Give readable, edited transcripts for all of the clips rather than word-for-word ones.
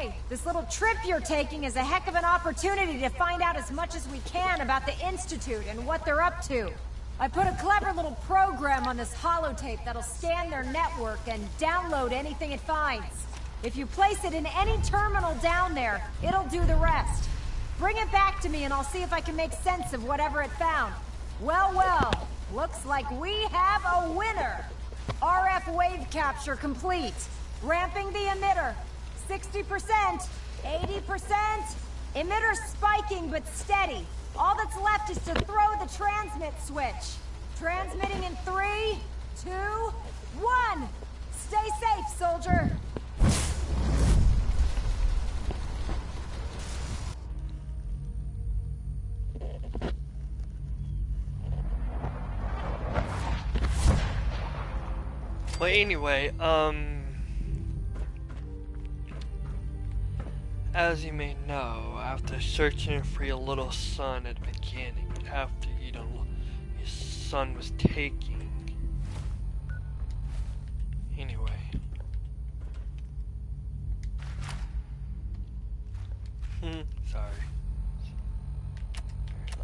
Hey, this little trip you're taking is a heck of an opportunity to find out as much as we can about the Institute and what they're up to. I put a clever little program on this holotape that'll scan their network and download anything it finds. If you place it in any terminal down there, it'll do the rest. Bring it back to me and I'll see if I can make sense of whatever it found. Well, well, looks like we have a winner. RF wave capture complete. Ramping the emitter. 60%, 80%. Emitter spiking but steady. All that's left is to throw the transmit switch. Transmitting in 3, 2, 1. Stay safe, soldier. But anyway, as you may know, after searching for your little son at the beginning, after your son was taken. Anyway. Sorry.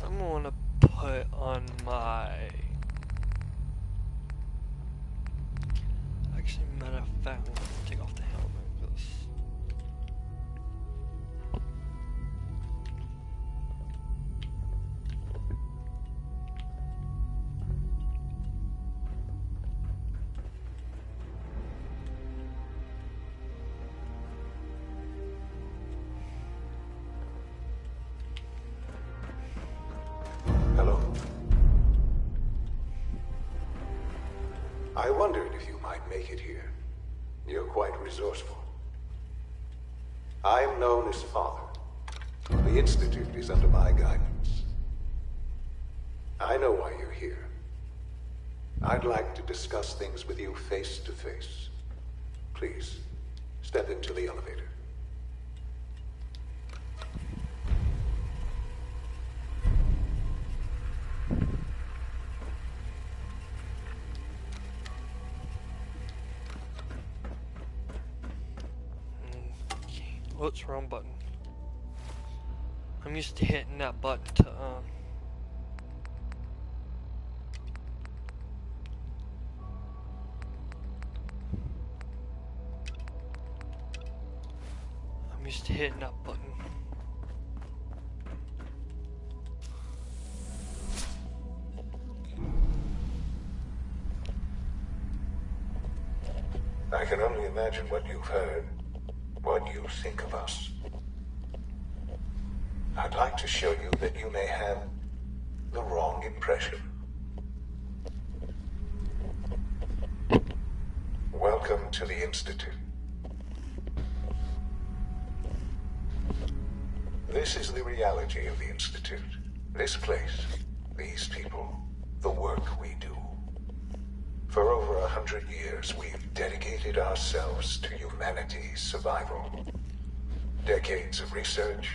I'm gonna put on my... Actually, matter of fact, I'm gonna take off the helmet because... Hello. I wondered if you might make it here. You're quite resourceful. I am known as Father. The Institute is under my guidance. I know why you're here. I'd like to discuss things with you face to face. Please, step into the elevator. What's wrong button? I'm used to hitting that button to I'm used to hitting that button. I can only imagine what you've heard. What you think of us. I'd like to show you that you may have the wrong impression. Welcome to the Institute. This is the reality of the Institute. This place, these people, the work we do. For over 100 years, we've dedicated ourselves to humanity's survival. Decades of research,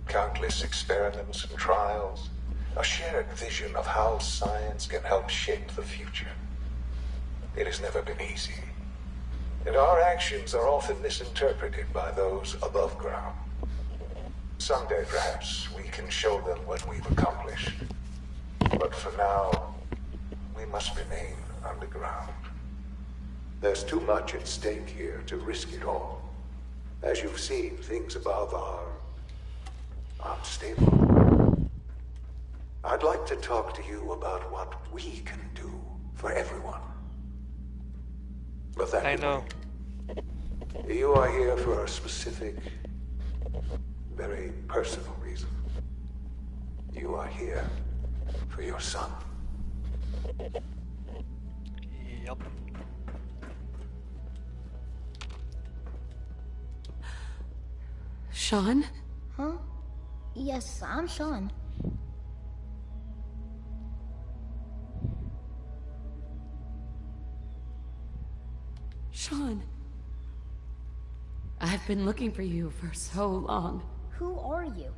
countless experiments and trials, a shared vision of how science can help shape the future. It has never been easy, and our actions are often misinterpreted by those above ground. Someday, perhaps, we can show them what we've accomplished. But for now, we must remain underground. There's too much at stake here to risk it all. As you've seen, things above are unstable. I'd like to talk to you about what we can do for everyone. But that I know. You are here for a specific, very personal reason. You are here for your son. Yep. Sean? Huh? Yes, I'm Sean. Sean. I've been looking for you for so long. Who are you?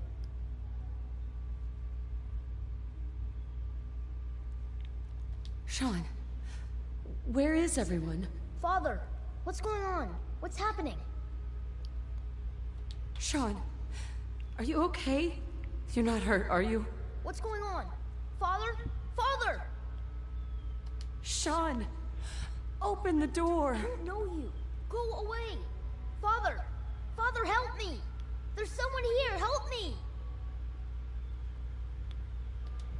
Sean, where is everyone? Father, what's going on? What's happening? Sean, are you okay? You're not hurt, are you? What's going on? Father? Father! Sean, open the door. I don't know you. Go away. Father! Father, help me! There's someone here, help me!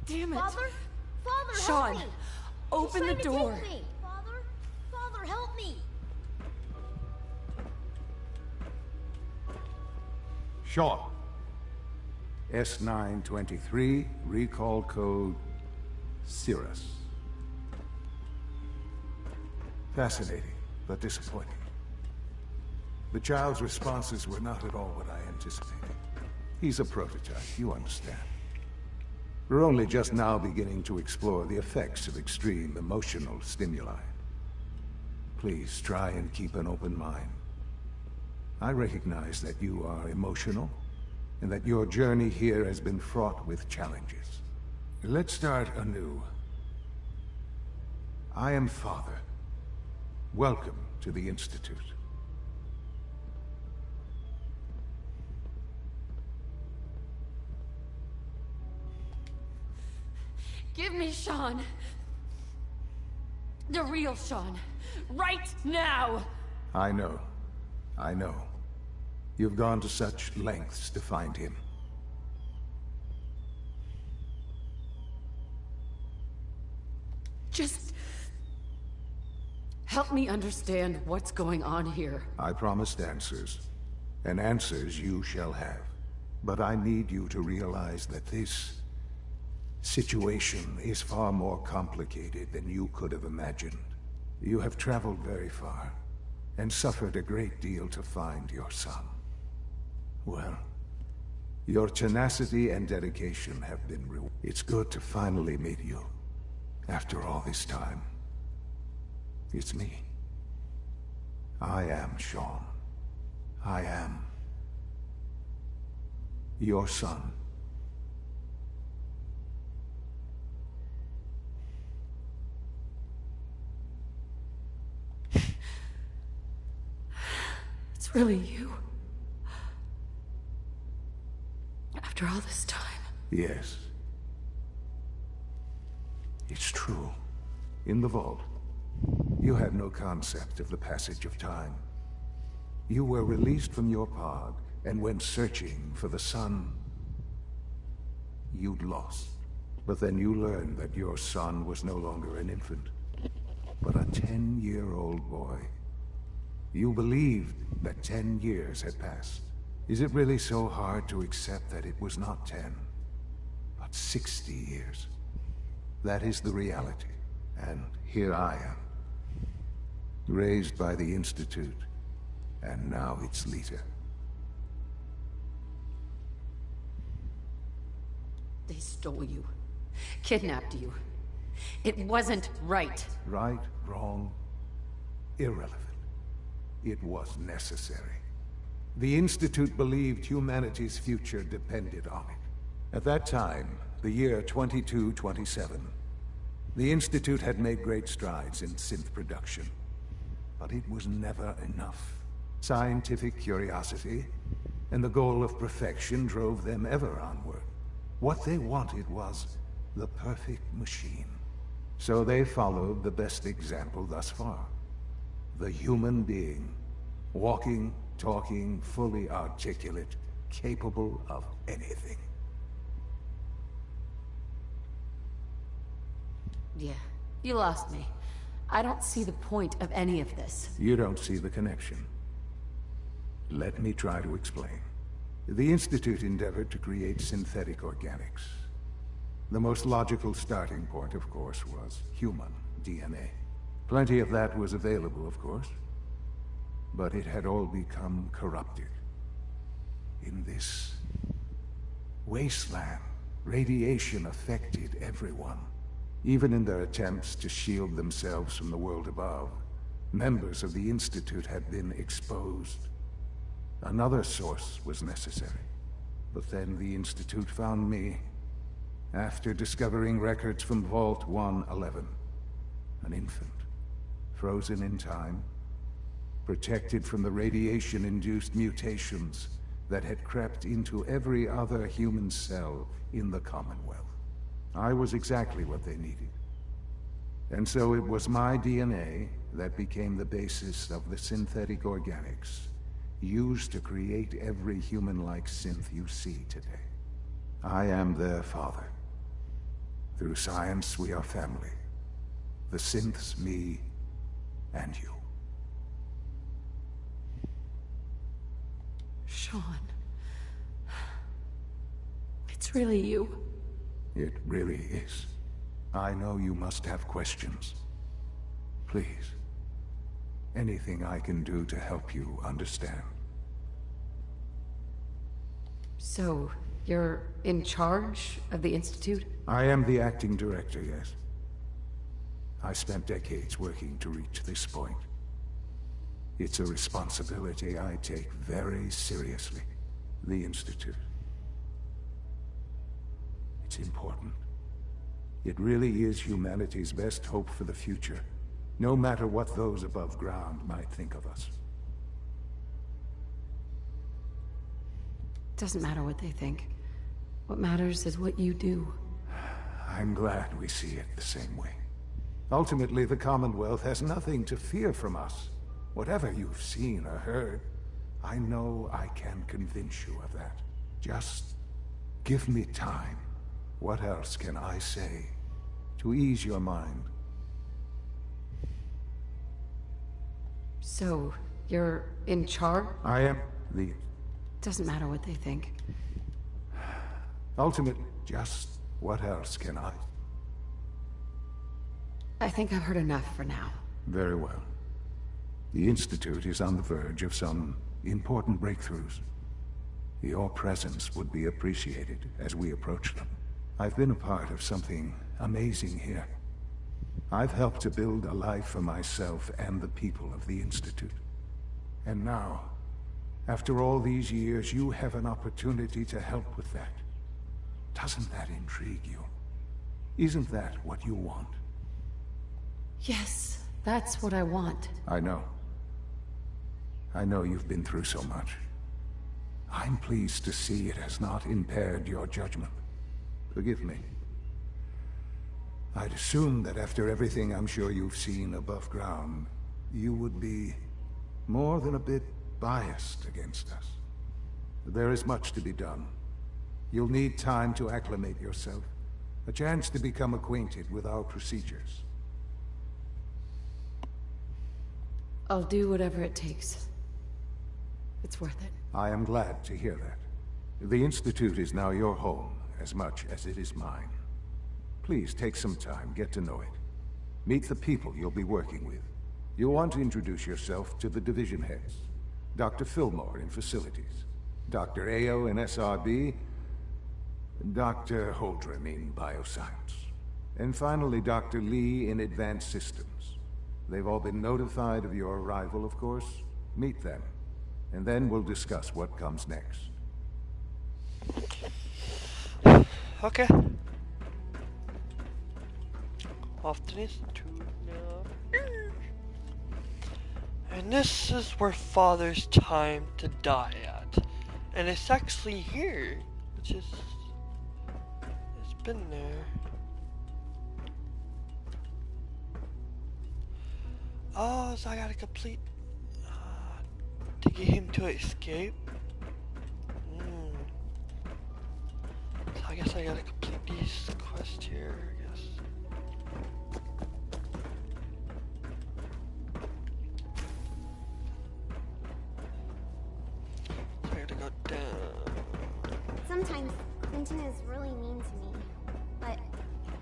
Damn it. Father? Father, Sean, help me! open He's the trying to door. take me. Father? Father, help me! Sean. S923, recall code Cirrus. Fascinating, but disappointing. The child's responses were not at all what I anticipated. He's a prototype, you understand. We're only just now beginning to explore the effects of extreme emotional stimuli. Please try and keep an open mind. I recognize that you are emotional, and that your journey here has been fraught with challenges. Let's start anew. I am Father. Welcome to the Institute. Give me Sean. The real Sean. Right now! I know. I know. You've gone to such lengths to find him. Just help me understand what's going on here. I promised answers, and answers you shall have. But I need you to realize that this situation is far more complicated than you could have imagined. You have traveled very far, and suffered a great deal to find your son. Well, your tenacity and dedication have been rewarded. It's good to finally meet you, after all this time. It's me. I am Sean. I am your son. It's really you. After all this time. Yes. It's true. In the vault, you had no concept of the passage of time. You were released from your pod and went searching for the son you'd lost. But then you learned that your son was no longer an infant, but a 10-year-old boy. You believed that 10 years had passed. Is it really so hard to accept that it was not 10, but 60 years? That is the reality, and here I am. Raised by the Institute, and now its leader. They stole you. Kidnapped you. It wasn't right. Right, wrong, irrelevant. It was necessary. The Institute believed humanity's future depended on it. At that time, the year 2227, the Institute had made great strides in synth production. But it was never enough. Scientific curiosity and the goal of perfection drove them ever onward. What they wanted was the perfect machine. So they followed the best example thus far. The human being. Walking, talking, fully articulate, capable of anything. Yeah, you lost me. I don't see the point of any of this. You don't see the connection. Let me try to explain. The Institute endeavored to create synthetic organics. The most logical starting point, of course, was human DNA. Plenty of that was available, of course. But it had all become corrupted. In this wasteland, radiation affected everyone. Even in their attempts to shield themselves from the world above, members of the Institute had been exposed. Another source was necessary. But then the Institute found me, after discovering records from Vault 111. An infant, frozen in time, protected from the radiation-induced mutations that had crept into every other human cell in the Commonwealth. I was exactly what they needed. And so it was my DNA that became the basis of the synthetic organics used to create every human-like synth you see today. I am their father. Through science, we are family. The synths, me, and you. Sean. It's really you. It really is. I know you must have questions. Please. Anything I can do to help you understand. So, you're in charge of the Institute? I am the acting director, yes. I spent decades working to reach this point. It's a responsibility I take very seriously. The Institute. It's important. It really is humanity's best hope for the future, no matter what those above ground might think of us. Doesn't matter what they think. What matters is what you do. I'm glad we see it the same way. Ultimately, the Commonwealth has nothing to fear from us. Whatever you've seen or heard, I know I can convince you of that. Just give me time. What else can I say to ease your mind? So, you're in charge? I am the... Doesn't matter what they think. Ultimately, just what else can I... I think I've heard enough for now. Very well. The Institute is on the verge of some important breakthroughs. Your presence would be appreciated as we approach them. I've been a part of something amazing here. I've helped to build a life for myself and the people of the Institute. And now, after all these years, you have an opportunity to help with that. Doesn't that intrigue you? Isn't that what you want? Yes, that's what I want. I know. I know you've been through so much. I'm pleased to see it has not impaired your judgment. Forgive me. I'd assumed that after everything I'm sure you've seen above ground, you would be more than a bit biased against us. There is much to be done. You'll need time to acclimate yourself, a chance to become acquainted with our procedures. I'll do whatever it takes. It's worth it. I am glad to hear that. The Institute is now your home, as much as it is mine. Please take some time, get to know it. Meet the people you'll be working with. You'll want to introduce yourself to the division heads. Dr. Fillmore in Facilities, Dr. Ayo in SRB, Dr. Holdren in Bioscience, and finally Dr. Lee in Advanced Systems. They've all been notified of your arrival, of course. Meet them, and then we'll discuss what comes next. Okay. Off to this tune now. And this is where Father's time to die at. And it's actually here. Which is... It's been there. Oh, so I gotta complete... to get him to escape? So I guess I gotta complete these quests here, I guess. So I gotta go down. Sometimes Clinton is really mean to me, but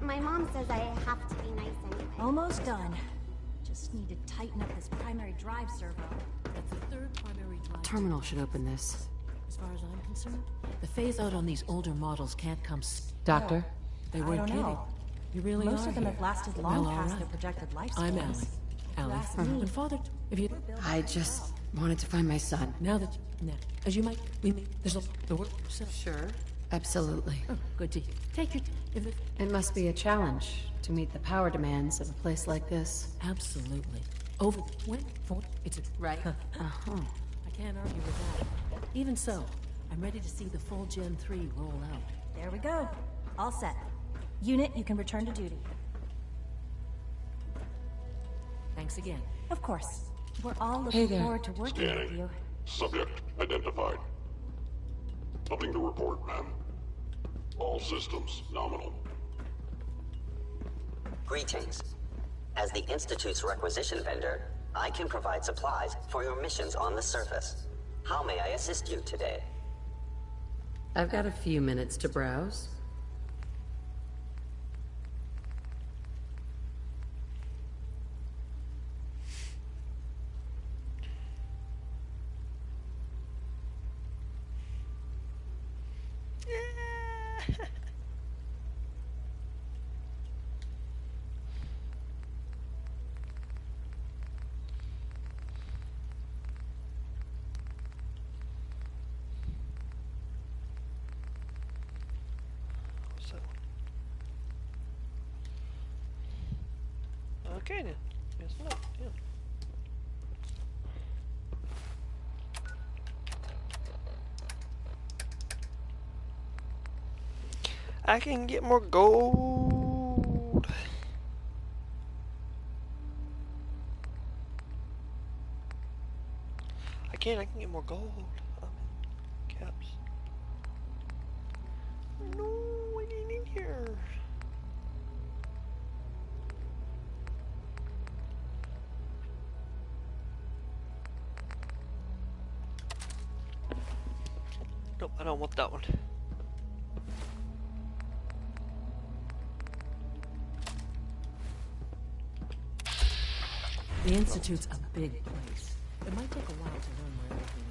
my mom says I have to be nice anyway. Almost done. Just need to tighten up this primary drive servo. That's the third primary drive. Terminal should open this. As far as I'm concerned, the phase out on these older models can't come. Doctor? They weren't I don't kidding. know. You really Most are of them here. have lasted long Well, all past right. their projected lifespans. I'm Allie. Allie. asked me. When Father, if you I just wanted to find my son. now, as you might, we meet. There's the word. Sure. Absolutely. Oh, good to hear. Take your. If it, It must be a challenge to meet the power demands of a place like this. absolutely. Over when for it's a Right. Uh-huh. I can't argue with that. Even so, I'm ready to see the full Gen 3 roll out. There we go. All set. Unit, you can return to duty. Thanks again. Of course. We're all looking there. forward to working with you. Subject identified. Nothing to report, ma'am. All systems nominal. Greetings. As the Institute's requisition vendor, I can provide supplies for your missions on the surface. How may I assist you today? I've got a few minutes to browse. Okay then. Guess not. Yeah. I can get more gold. I can get more gold. Caps. No, I didn't in here. Nope, I don't want that one. The Institute's a big place. It might take a while to learn where everything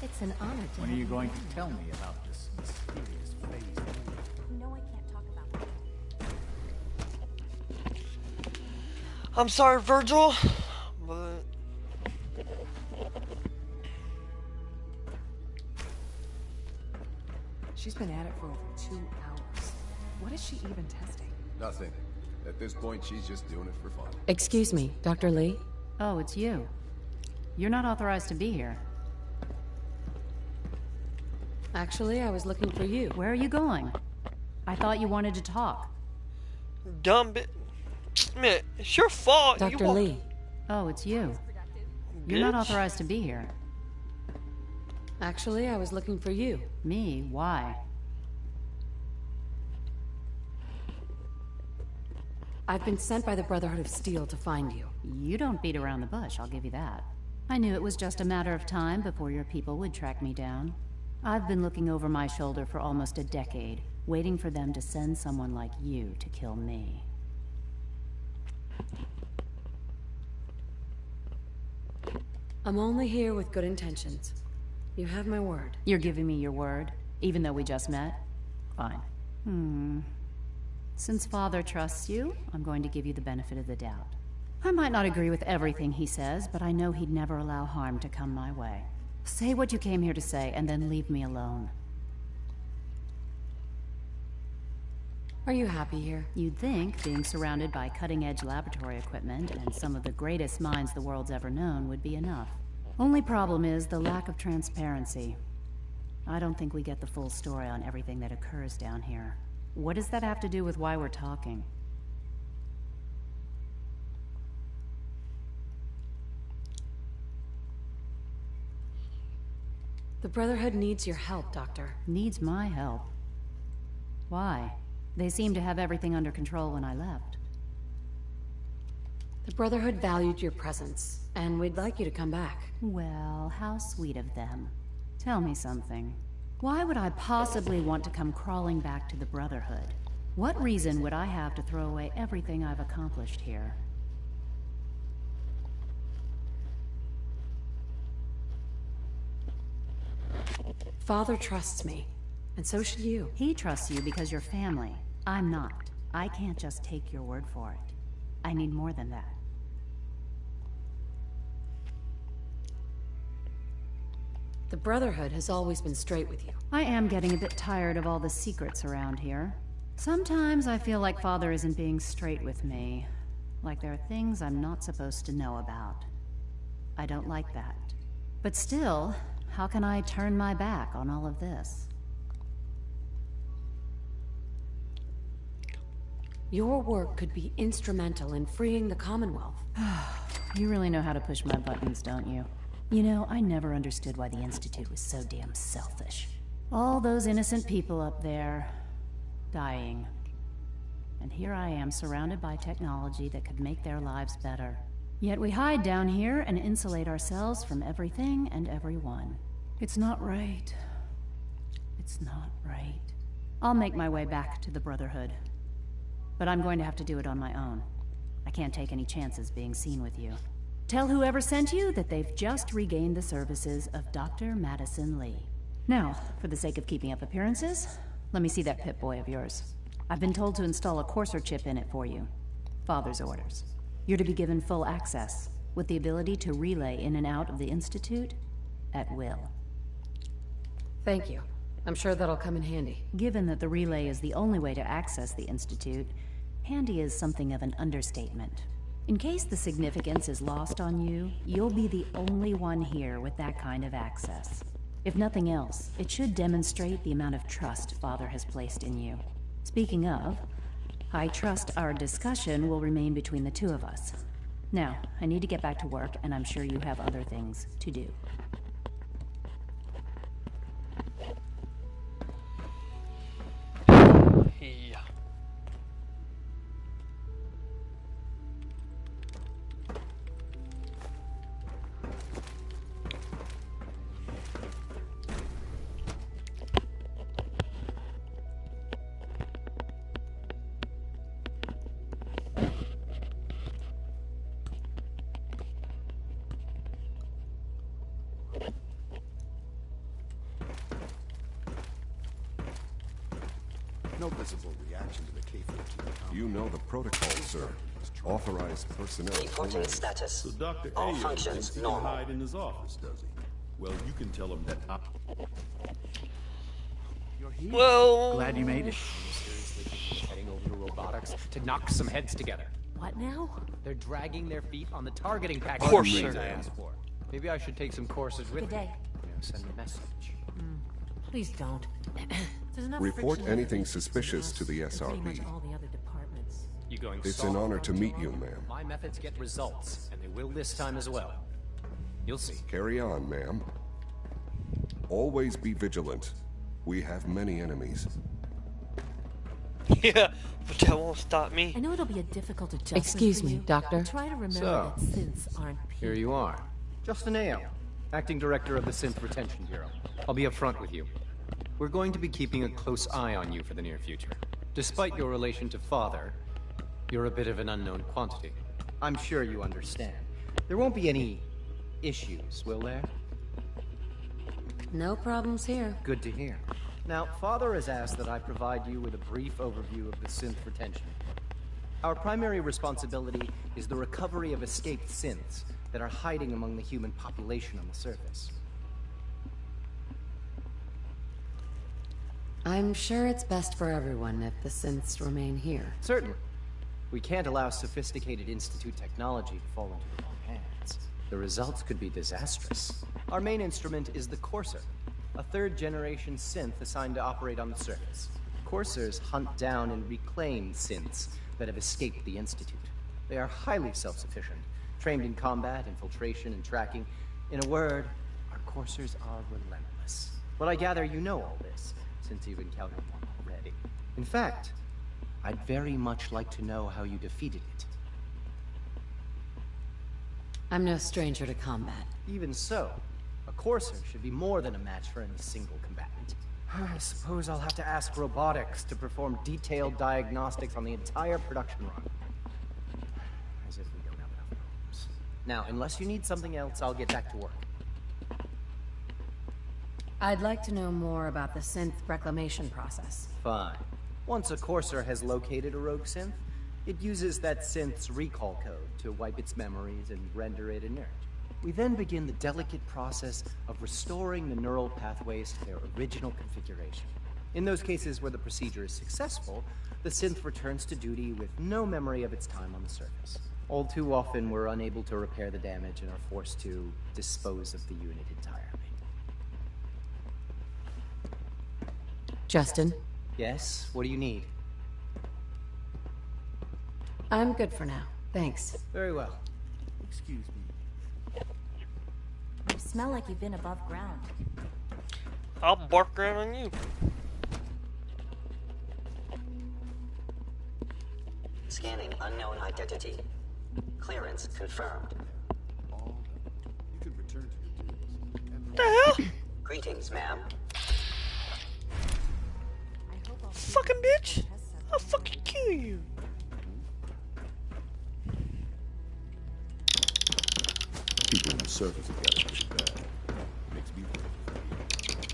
is. It's an honor to When are you going to tell me about this mysterious phase? No, I can't talk about it. I'm sorry, Virgil, but She's been at it for over 2 hours. What is she even testing? Nothing. At this point, she's just doing it for fun. Excuse me, Dr. Lee? Oh, it's you. You're not authorized to be here. Actually, I was looking for you. Where are you going? I thought you wanted to talk. dumb bit. Man, it's your fault. Dr. Lee. Oh, it's you. You're not authorized to be here. Actually, I was looking for you. Me? Why? I've been sent by the Brotherhood of Steel to find you. You don't beat around the bush, I'll give you that. I knew it was just a matter of time before your people would track me down. I've been looking over my shoulder for almost a decade, waiting for them to send someone like you to kill me. I'm only here with good intentions. You have my word. You're giving me your word, even though we just met? Fine. Since Father trusts you, I'm going to give you the benefit of the doubt. I might not agree with everything he says, but I know he'd never allow harm to come my way. Say what you came here to say, and then leave me alone. Are you happy here? You'd think being surrounded by cutting-edge laboratory equipment and some of the greatest minds the world's ever known would be enough. Only problem is the lack of transparency. I don't think we get the full story on everything that occurs down here. What does that have to do with why we're talking? The Brotherhood needs your help, Doctor. Needs my help? Why? They seemed to have everything under control when I left. The Brotherhood valued your presence, and we'd like you to come back. Well, how sweet of them. Tell me something. Why would I possibly want to come crawling back to the Brotherhood? What reason would I have to throw away everything I've accomplished here? Father trusts me, and so should you. He trusts you because you're family. I'm not. I can't just take your word for it. I need more than that. The Brotherhood has always been straight with you. I am getting a bit tired of all the secrets around here. Sometimes I feel like Father isn't being straight with me. Like there are things I'm not supposed to know about. I don't like that. But still, how can I turn my back on all of this? Your work could be instrumental in freeing the Commonwealth. You really know how to push my buttons, don't you? You know, I never understood why the Institute was so damn selfish. All those innocent people up there, dying. And here I am, surrounded by technology that could make their lives better. Yet we hide down here and insulate ourselves from everything and everyone. It's not right. It's not right. I'll make my way back to the Brotherhood. But I'm going to have to do it on my own. I can't take any chances being seen with you. Tell whoever sent you that they've just regained the services of Dr. Madison Lee. Now, for the sake of keeping up appearances, let me see that Pip-Boy of yours. I've been told to install a Courser chip in it for you. Father's orders. You're to be given full access, with the ability to relay in and out of the Institute at will. Thank you. I'm sure that'll come in handy. Given that the relay is the only way to access the Institute, handy is something of an understatement. In case the significance is lost on you, you'll be the only one here with that kind of access. If nothing else, it should demonstrate the amount of trust Father has placed in you. Speaking of, I trust our discussion will remain between the two of us. Now, I need to get back to work, and I'm sure you have other things to do. Yeah. No visible reaction to the K-14. You know the protocol, sir. Authorized personnel. Reporting status. So Dr. All Ayo functions thinks he normal. can hide in his office, does he? Well, you can tell him that You're here. Well, Glad you made it. Mysteriously heading over to robotics to knock some heads together. What now? They're dragging their feet on the targeting package Courser. I asked for. Maybe I should take some courses with Good me. day. Send a message. Please don't. There's enough Report friction anything between suspicious us to the and pretty much SRB. all the other departments. You going It's soft an honor on to meet you, Toronto? ma'am. My methods get results, and they will this time as well. You'll see. Carry on, ma'am. Always be vigilant. We have many enemies. yeah, but that won't stop me. I know it'll be a difficult adjustment Excuse for me, you. Doctor. Try to remember So, that synths aren't Here you are. Justin Ayo, Acting Director of the Synth Retention Bureau. I'll be upfront with you. We're going to be keeping a close eye on you for the near future. Despite your relation to Father, you're a bit of an unknown quantity. I'm sure you understand. There won't be any issues, will there? No problems here. Good to hear. Now, Father has asked that I provide you with a brief overview of the synth retention. Our primary responsibility is the recovery of escaped synths that are hiding among the human population on the surface. I'm sure it's best for everyone if the synths remain here. Certainly. We can't allow sophisticated Institute technology to fall into the wrong hands. The results could be disastrous. Our main instrument is the Courser, a third-generation synth assigned to operate on the surface. Coursers hunt down and reclaim synths that have escaped the Institute. They are highly self-sufficient, trained in combat, infiltration, and tracking. In a word, our Coursers are relentless. But I gather you know all this, since you've encountered one already. In fact, I'd very much like to know how you defeated it. I'm no stranger to combat. Even so, a Courser should be more than a match for any single combatant. I suppose I'll have to ask robotics to perform detailed diagnostics on the entire production run. As if we don't have enough problems. Now, unless you need something else, I'll get back to work. I'd like to know more about the synth reclamation process. Fine. Once a Courser has located a rogue synth, it uses that synth's recall code to wipe its memories and render it inert. We then begin the delicate process of restoring the neural pathways to their original configuration. In those cases where the procedure is successful, the synth returns to duty with no memory of its time on the surface. All too often, we're unable to repair the damage and are forced to dispose of the unit entirely. Justin? Yes? What do you need? I'm good for now. Thanks. Very well. Excuse me. You smell like you've been above ground. I'll bark around on you. Scanning unknown identity. Clearance confirmed. You can return to your duties. What the hell? Greetings, ma'am. Fucking bitch! I'll fucking kill you. People on the surface have got it pretty bad. Makes me worry.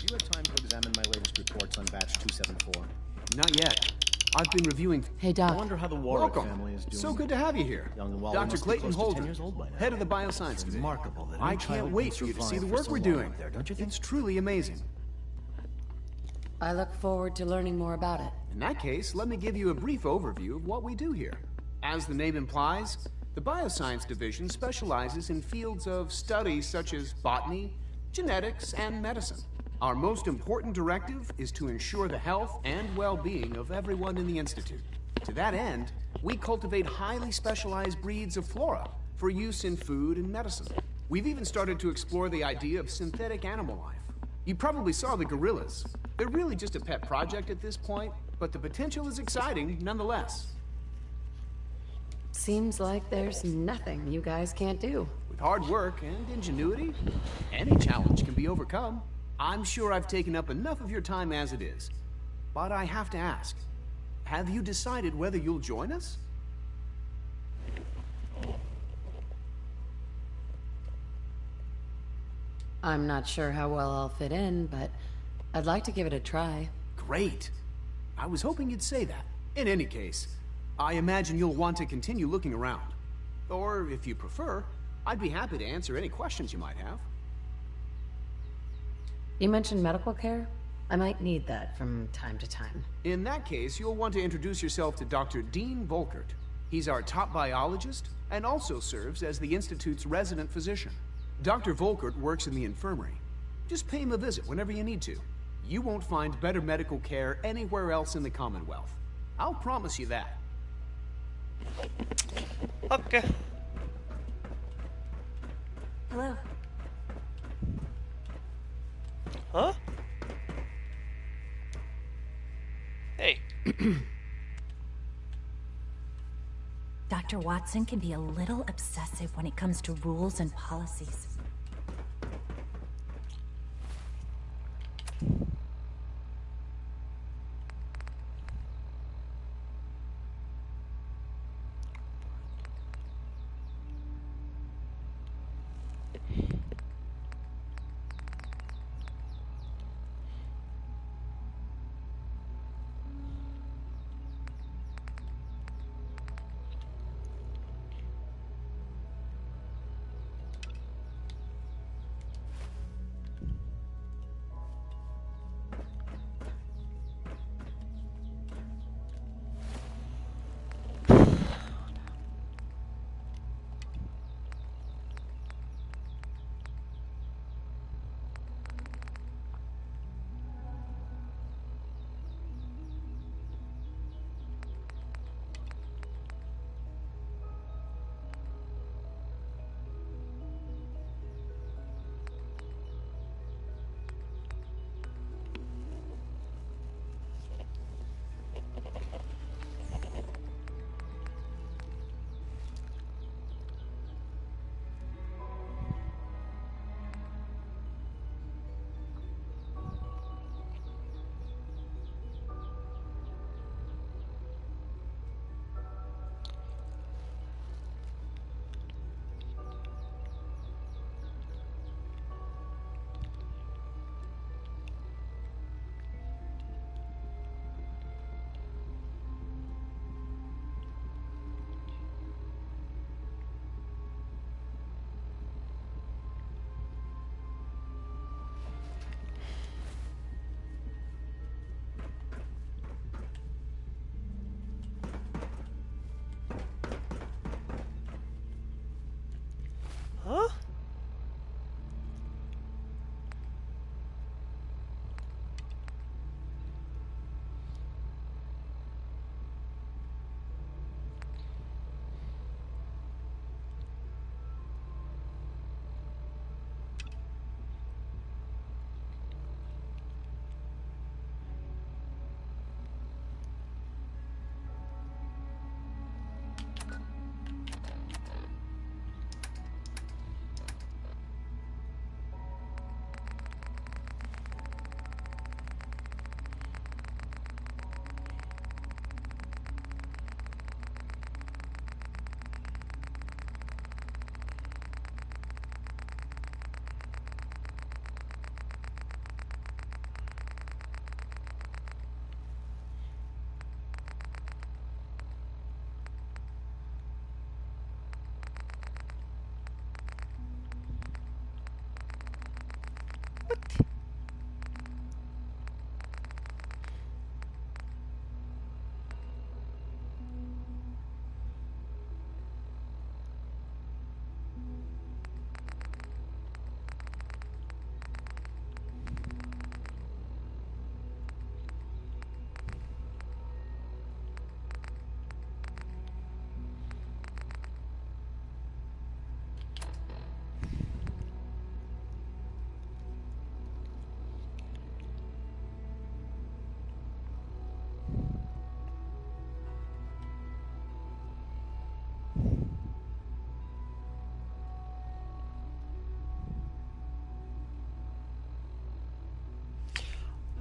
You had time to examine my latest reports on batch 274. Not yet. I've been reviewing... Hey, Doc. I wonder how the Warwick Welcome. family is doing. So good to have you here. Young and well, Dr. must be Clayton close to Holder, 10 years old by now. head of the bioscience It's division. remarkable that I any child can't wait can for you to see survive the for work so we're long doing. up there, don't you think? It's truly amazing. I look forward to learning more about it. In that case, let me give you a brief overview of what we do here. As the name implies, the bioscience division specializes in fields of study such as botany, genetics, and medicine. Our most important directive is to ensure the health and well-being of everyone in the Institute. To that end, we cultivate highly specialized breeds of flora for use in food and medicine. We've even started to explore the idea of synthetic animal life. You probably saw the gorillas. They're really just a pet project at this point, but the potential is exciting nonetheless. Seems like there's nothing you guys can't do. With hard work and ingenuity, any challenge can be overcome. I'm sure I've taken up enough of your time as it is. But I have to ask, have you decided whether you'll join us? I'm not sure how well I'll fit in, but I'd like to give it a try. Great. I was hoping you'd say that. In any case, I imagine you'll want to continue looking around. Or, if you prefer, I'd be happy to answer any questions you might have. You mentioned medical care? I might need that from time to time. In that case, you'll want to introduce yourself to Dr. Dean Volkert. He's our top biologist and also serves as the Institute's resident physician. Dr. Volkert works in the infirmary. Just pay him a visit whenever you need to. You won't find better medical care anywhere else in the Commonwealth. I'll promise you that. Okay. Hello. Huh? Hey. Dr. Watson can be a little obsessive when it comes to rules and policies.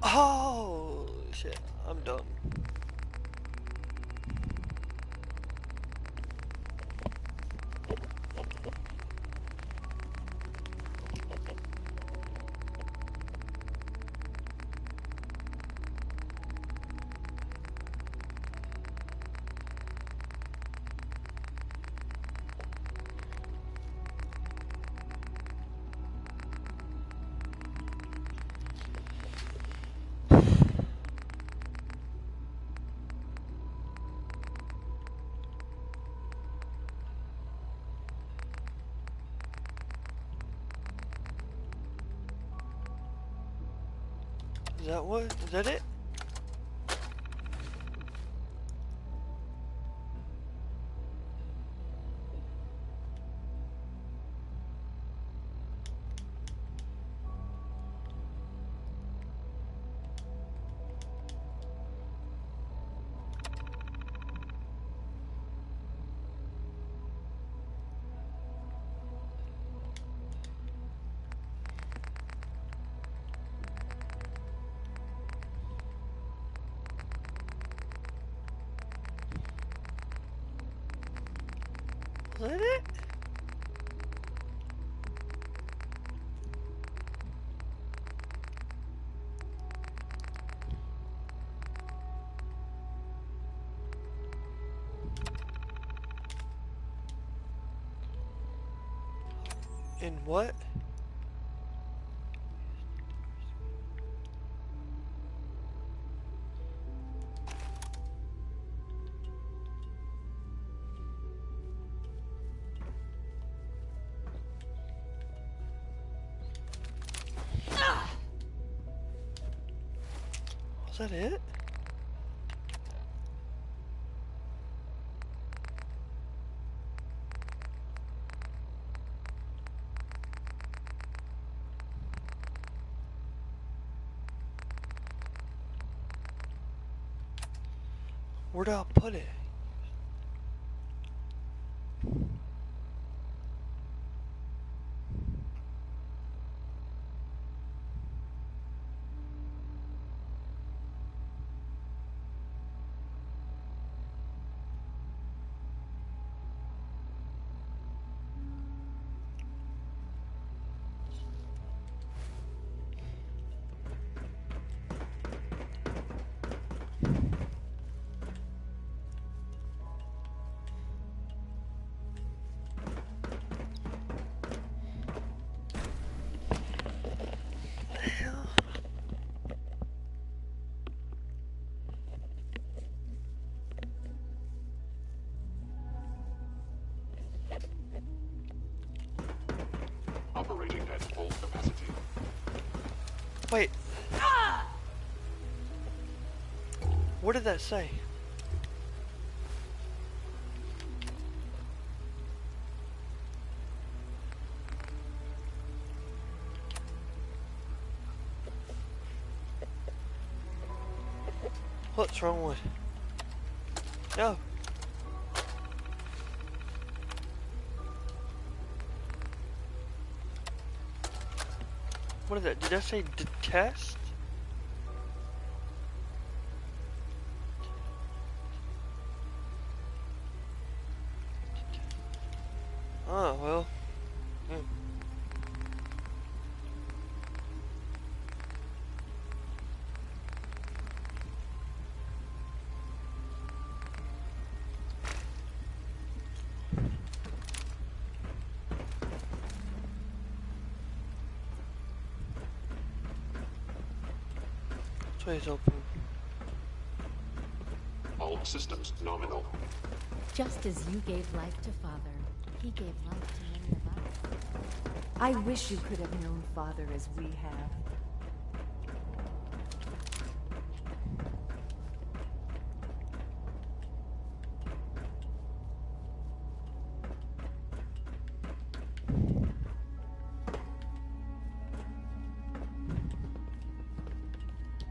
Oh shit, I'm dumb. Is that what? Is that it? Is that it? In what? Was that it? Where do I put it? Operating at full capacity. Wait. What did that say? What's wrong with? No. What is that? Did I say detest? Oh, well. It's open. All systems nominal. Just as you gave life to Father, he gave life to many of us. I wish you could have known Father as we have.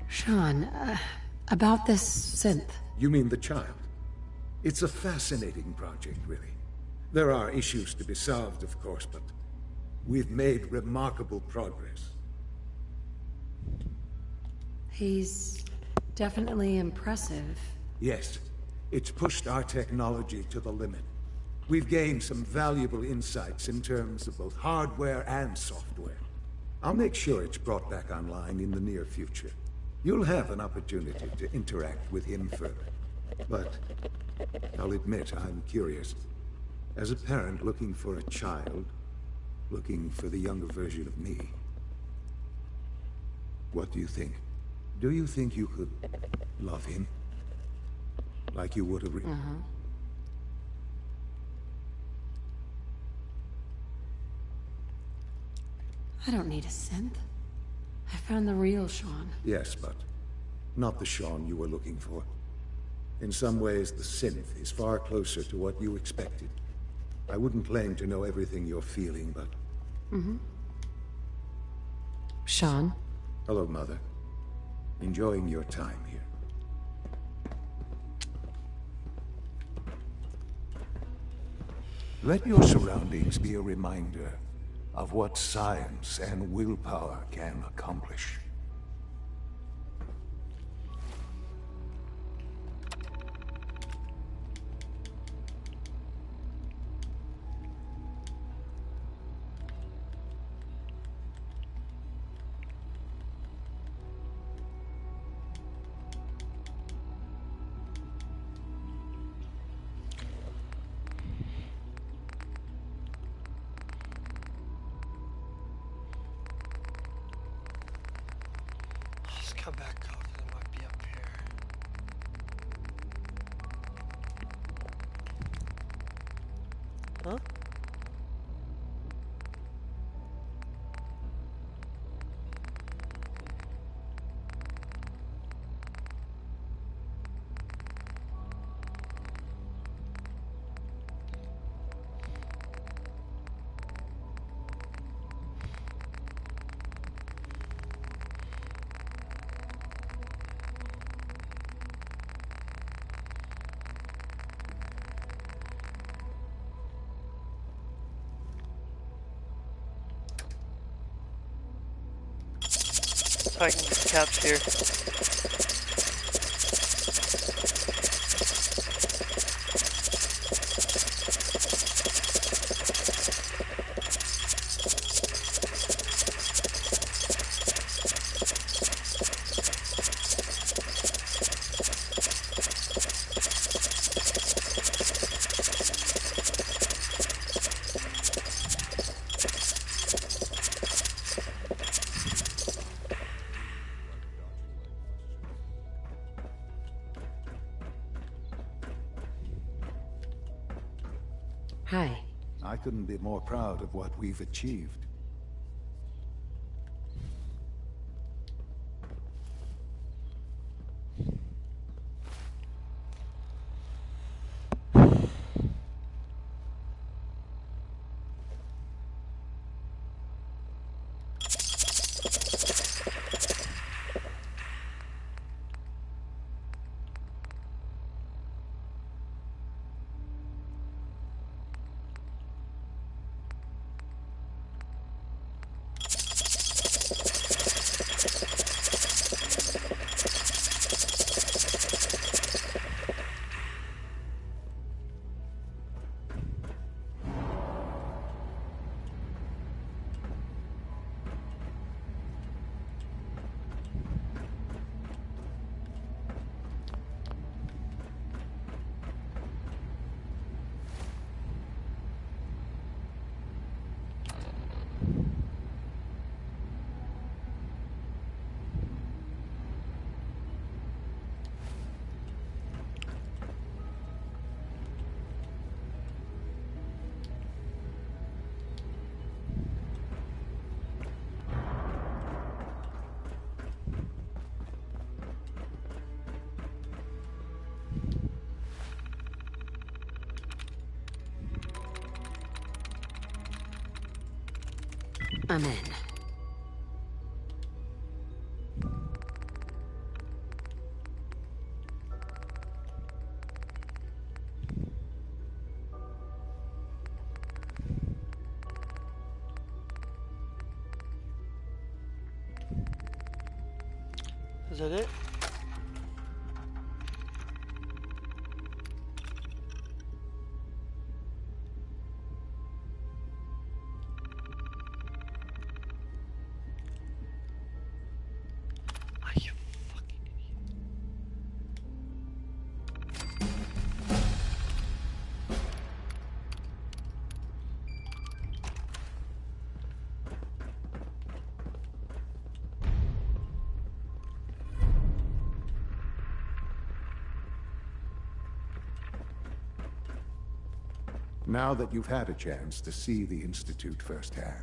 Sean, about this synth. You mean the child? It's a fascinating project, really. There are issues to be solved, of course, but we've made remarkable progress. He's definitely impressive. Yes, it's pushed our technology to the limit. We've gained some valuable insights in terms of both hardware and software. I'll make sure it's brought back online in the near future. You'll have an opportunity to interact with him further. But I'll admit I'm curious. As a parent looking for a child, looking for the younger version of me, what do you think? Do you think you could love him? Like you would have I don't need a synth. I found the real Sean. Yes, but not the Sean you were looking for. In some ways, the synth is far closer to what you expected. I wouldn't claim to know everything you're feeling, but... Sean? Hello, Mother. Enjoying your time here. Let your surroundings be a reminder of what science and willpower can accomplish. Let's come back up. It might be up here. Huh? I can just couch here. Hi. I couldn't be more proud of what we've achieved. I'm in. Is that it? Now that you've had a chance to see the Institute firsthand,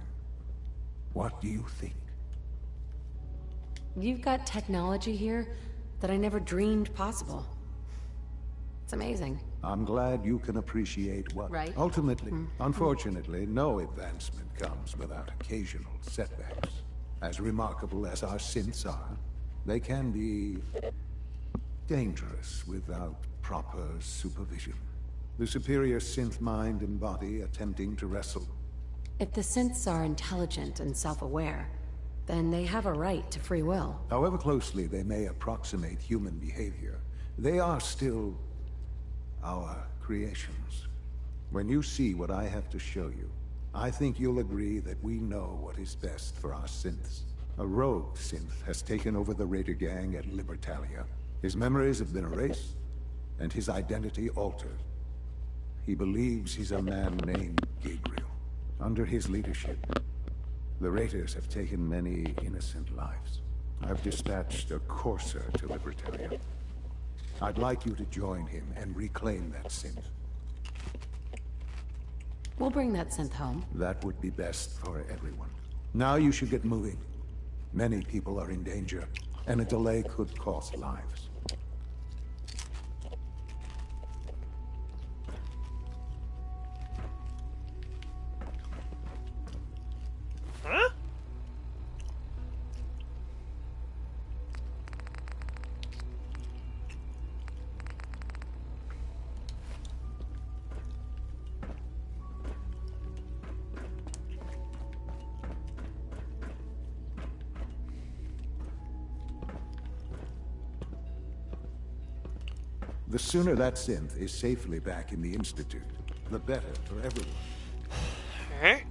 what do you think? You've got technology here that I never dreamed possible. It's amazing. I'm glad you can appreciate what... Right. Ultimately, unfortunately, no advancement comes without occasional setbacks. As remarkable as our synths are, they can be dangerous without proper supervision. The superior synth mind and body attempting to wrestle. If the synths are intelligent and self-aware, then they have a right to free will. However closely they may approximate human behavior, they are still our creations. When you see what I have to show you, I think you'll agree that we know what is best for our synths. A rogue synth has taken over the Raider gang at Libertalia. His memories have been erased, and his identity altered. He believes he's a man named Gabriel. Under his leadership, the Raiders have taken many innocent lives. I've dispatched a courser to Libertalia. I'd like you to join him and reclaim that synth. We'll bring that synth home. That would be best for everyone. Now you should get moving. Many people are in danger, and a delay could cost lives. Huh? The sooner that synth is safely back in the Institute, the better for everyone. Alright.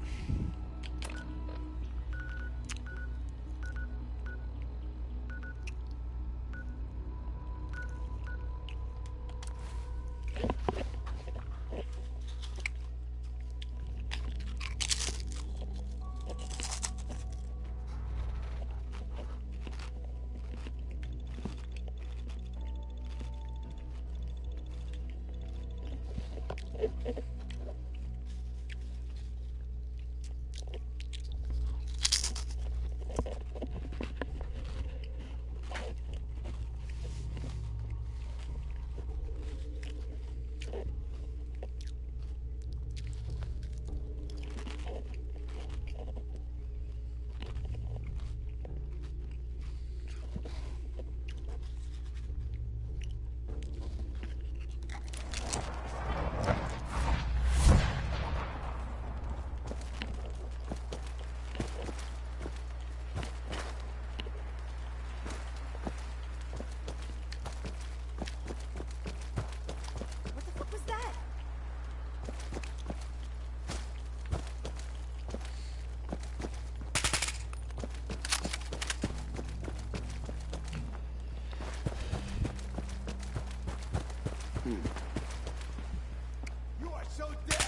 You are so dead.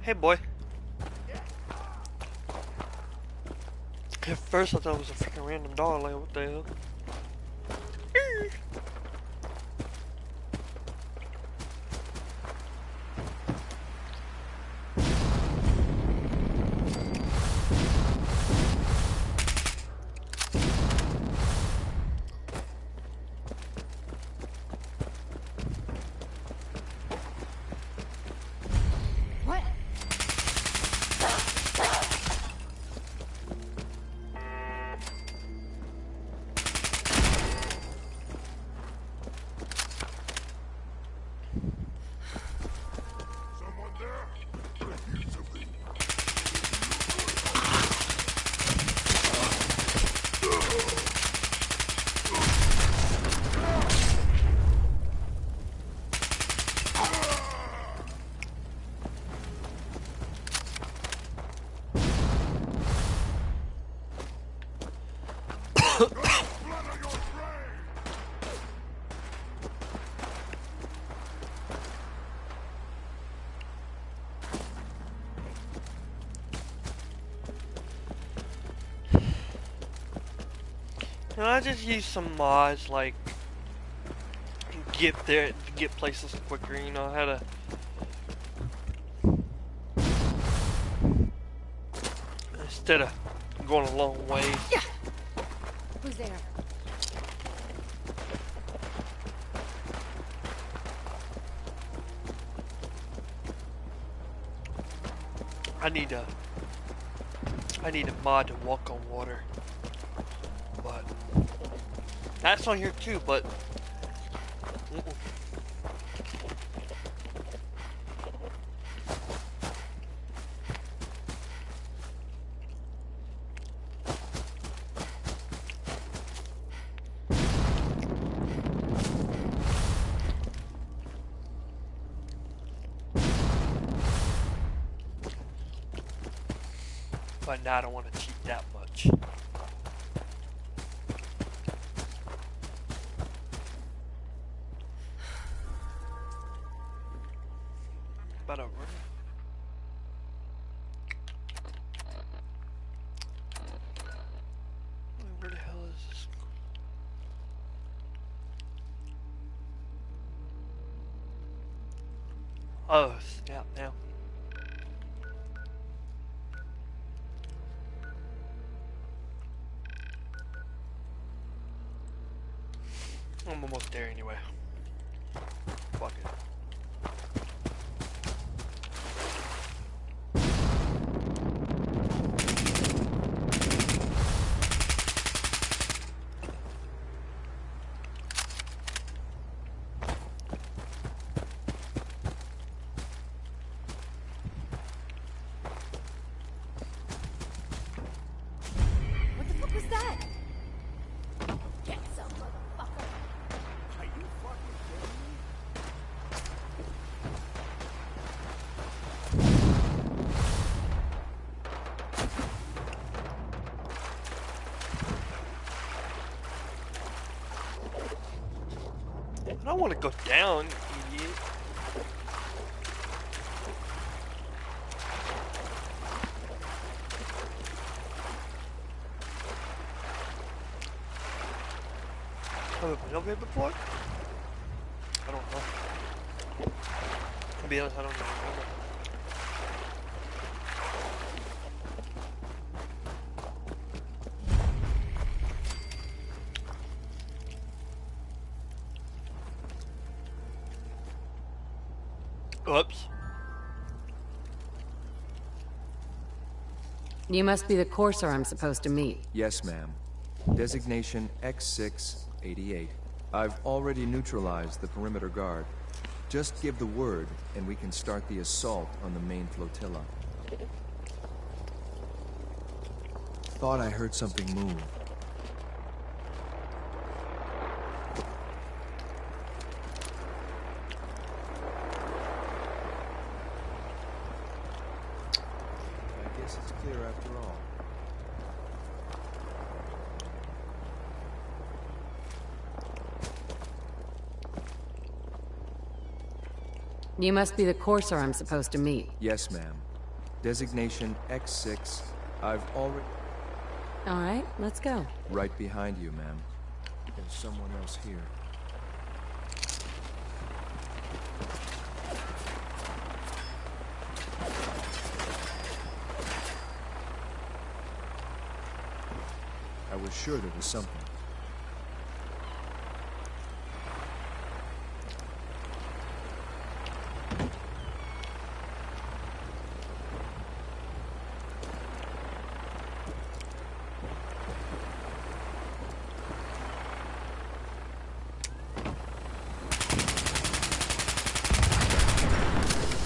Hey, boy. At first I thought it was a freaking random dog, like what the hell? Can I just use some mods like get places quicker? You know how to. Instead of going a long way. Yeah. Who's there? I need a mod to walk on water. But that's on here too, but now I don't want to cheat that much. But over. Where the hell is this? Oh, snap now. I'm almost there anyway. Fuck it. What the fuck was that? Get some, motherfucker. Are you fucking kidding me? I don't want to go down, idiot. Have I been over here before? I don't know. To be honest, I don't even remember. Oops. You must be the courser I'm supposed to meet. Yes, ma'am. Designation X688. I've already neutralized the perimeter guard. Just give the word, and we can start the assault on the main flotilla. Thought I heard something move. I guess it's clear after all. You must be the courser I'm supposed to meet. Yes, ma'am. Designation X6. I've already... All right, let's go. Right behind you, ma'am. There's someone else here. I was sure there was something.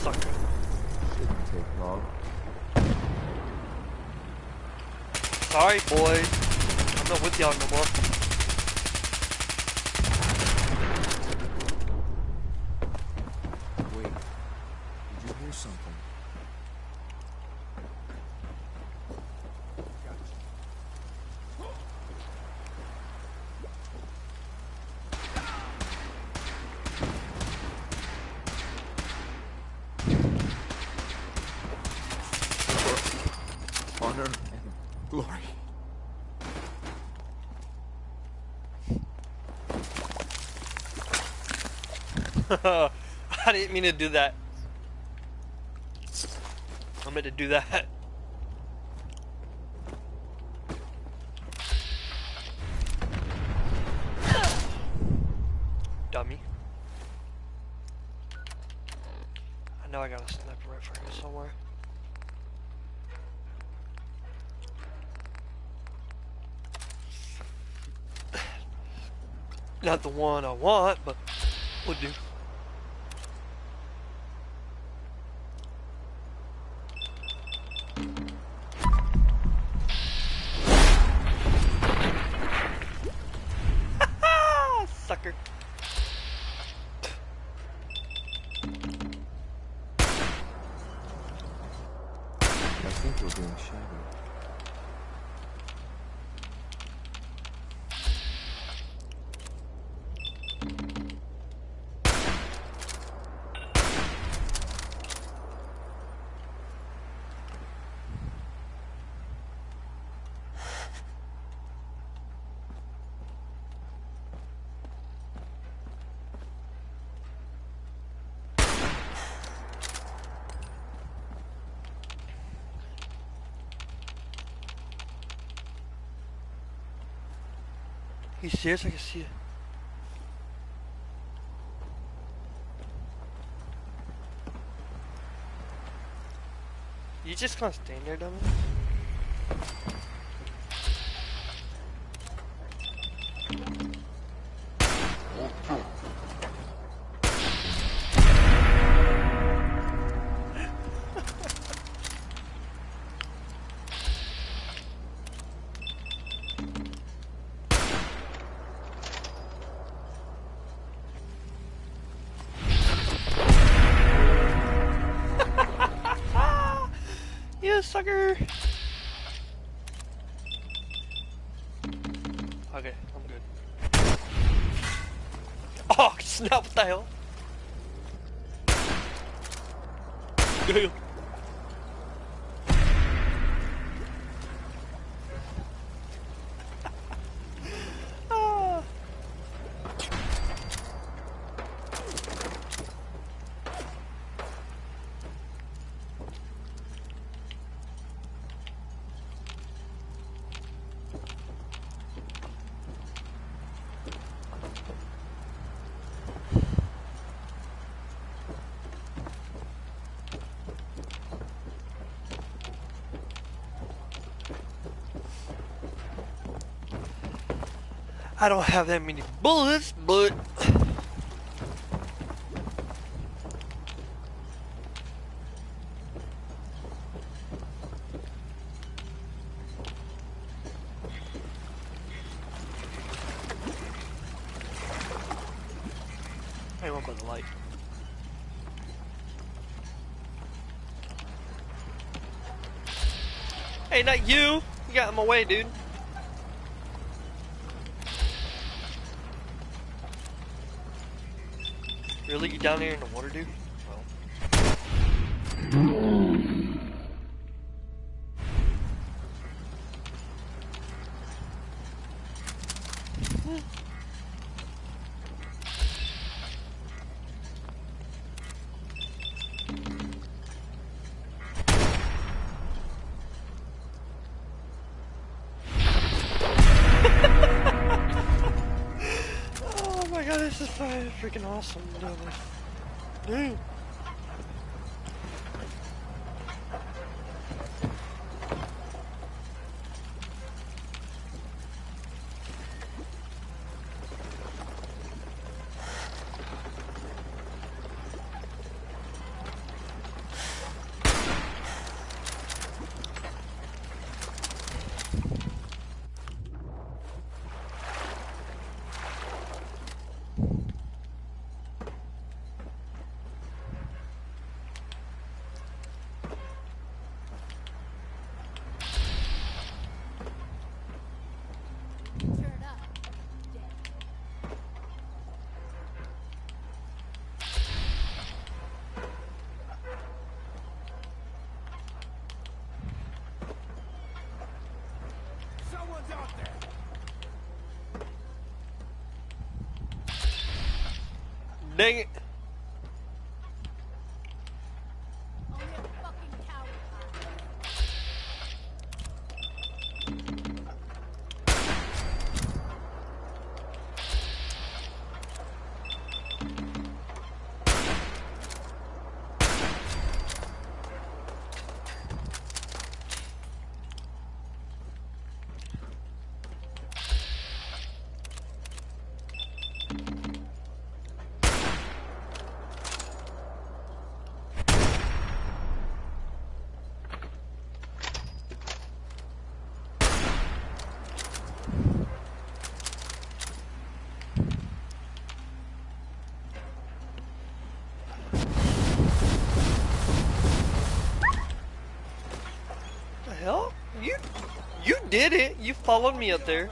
Sucker. Shouldn't take long. Sorry, boys. I'm not with y'all no more. Wait. Did you hear something? I didn't mean to do that. I meant to do that. Dummy. I know I got a sniper rifle here somewhere. Not the one I want, but would do. Sucker. I think we're being shadowed. You serious? I can see it. You just gonna stand there, dummy? You sucker! Okay, I'm good. Oh, snap, what the hell? Damn. Ah. I don't have that many bullets, but I won't put the light. Hey, not you! You got in my way, dude. Really? You down there in the water, dude? Well. Oh my god, this is freaking awesome. Dude. Dang it. did it. You followed me up there.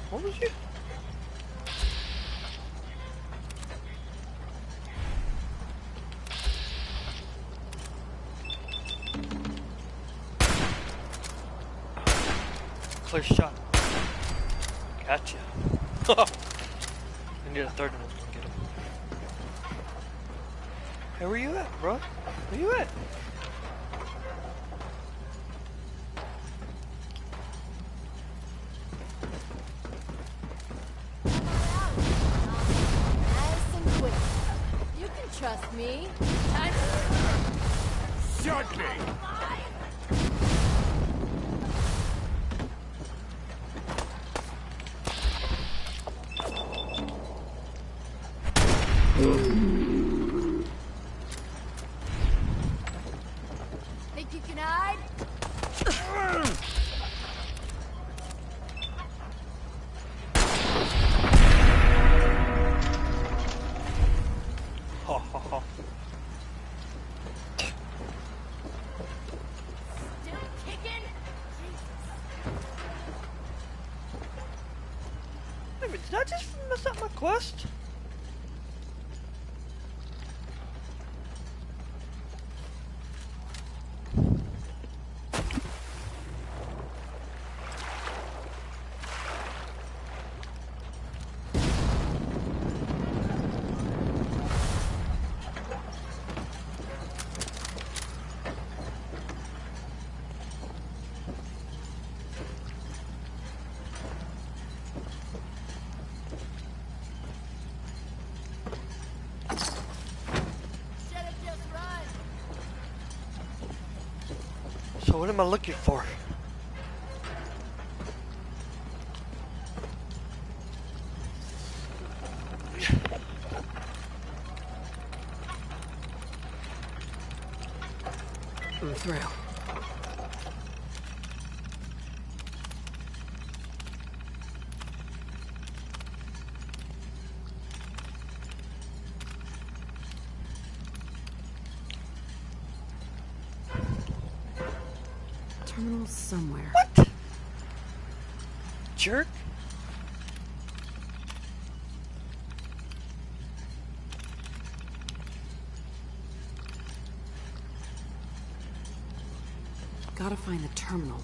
What was you? Clear shot. Gotcha. I need a third one to get him. Hey, where you at, bro? Where you at? Trust me. Shut me! Think you can hide? Did I just mess up my quest? So what am I looking for? I'm through. Terminal somewhere. What? Jerk. Gotta find the terminal.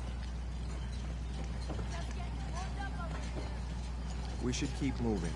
We should keep moving.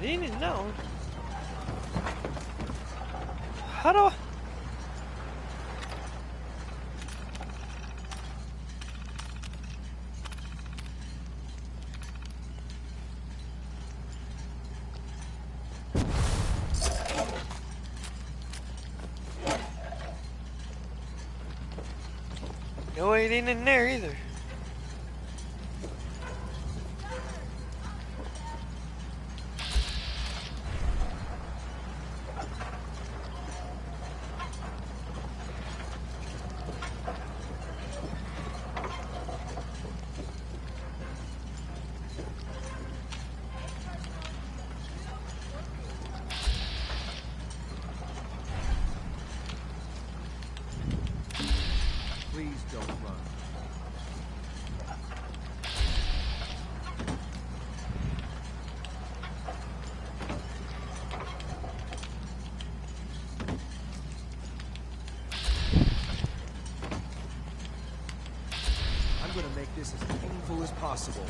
He didn't know. How do I... No, it ain't in there either. Please don't run. I'm gonna make this as painful as possible.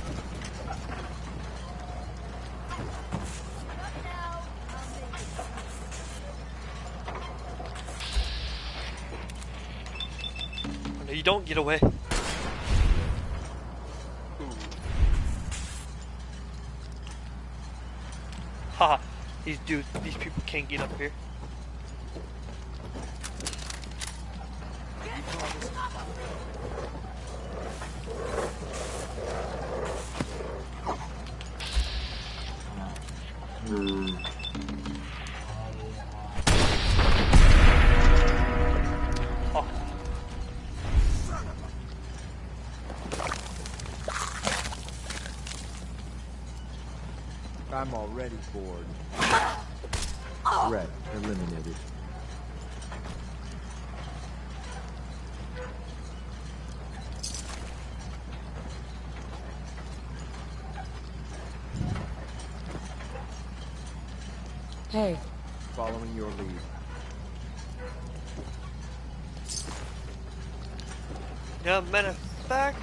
No, you don't get away. Haha, these people can't get up here. I'm already bored. Threat eliminated. Hey. Following your lead. Yeah, matter of fact.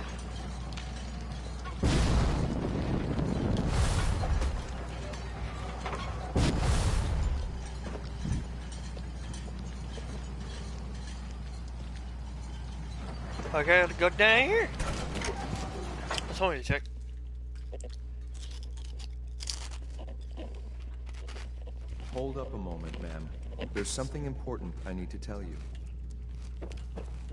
I gotta go down here. Just wanted to check. Hold up a moment, ma'am. There's something important I need to tell you.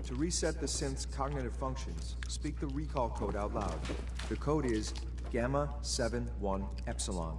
To reset the synth's cognitive functions, speak the recall code out loud. The code is Gamma 71 Epsilon.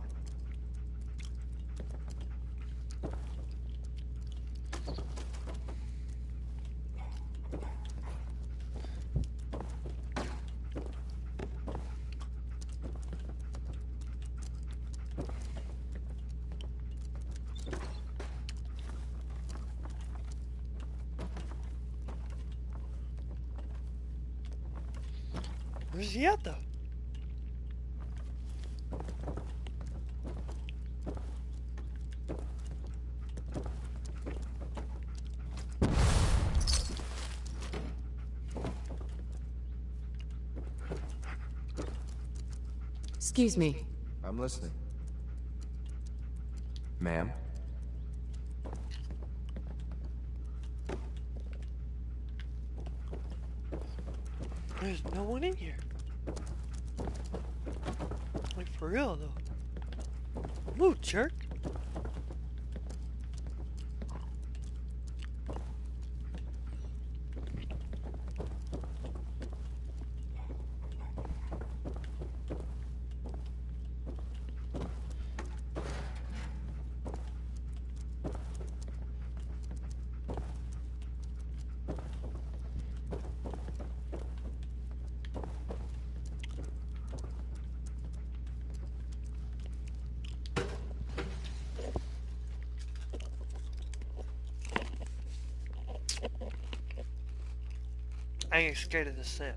Where's he at, though? Excuse me. I'm listening. Ma'am? There's no one in here. Like, for real, though. Move, jerk. I ain't scared of the scent.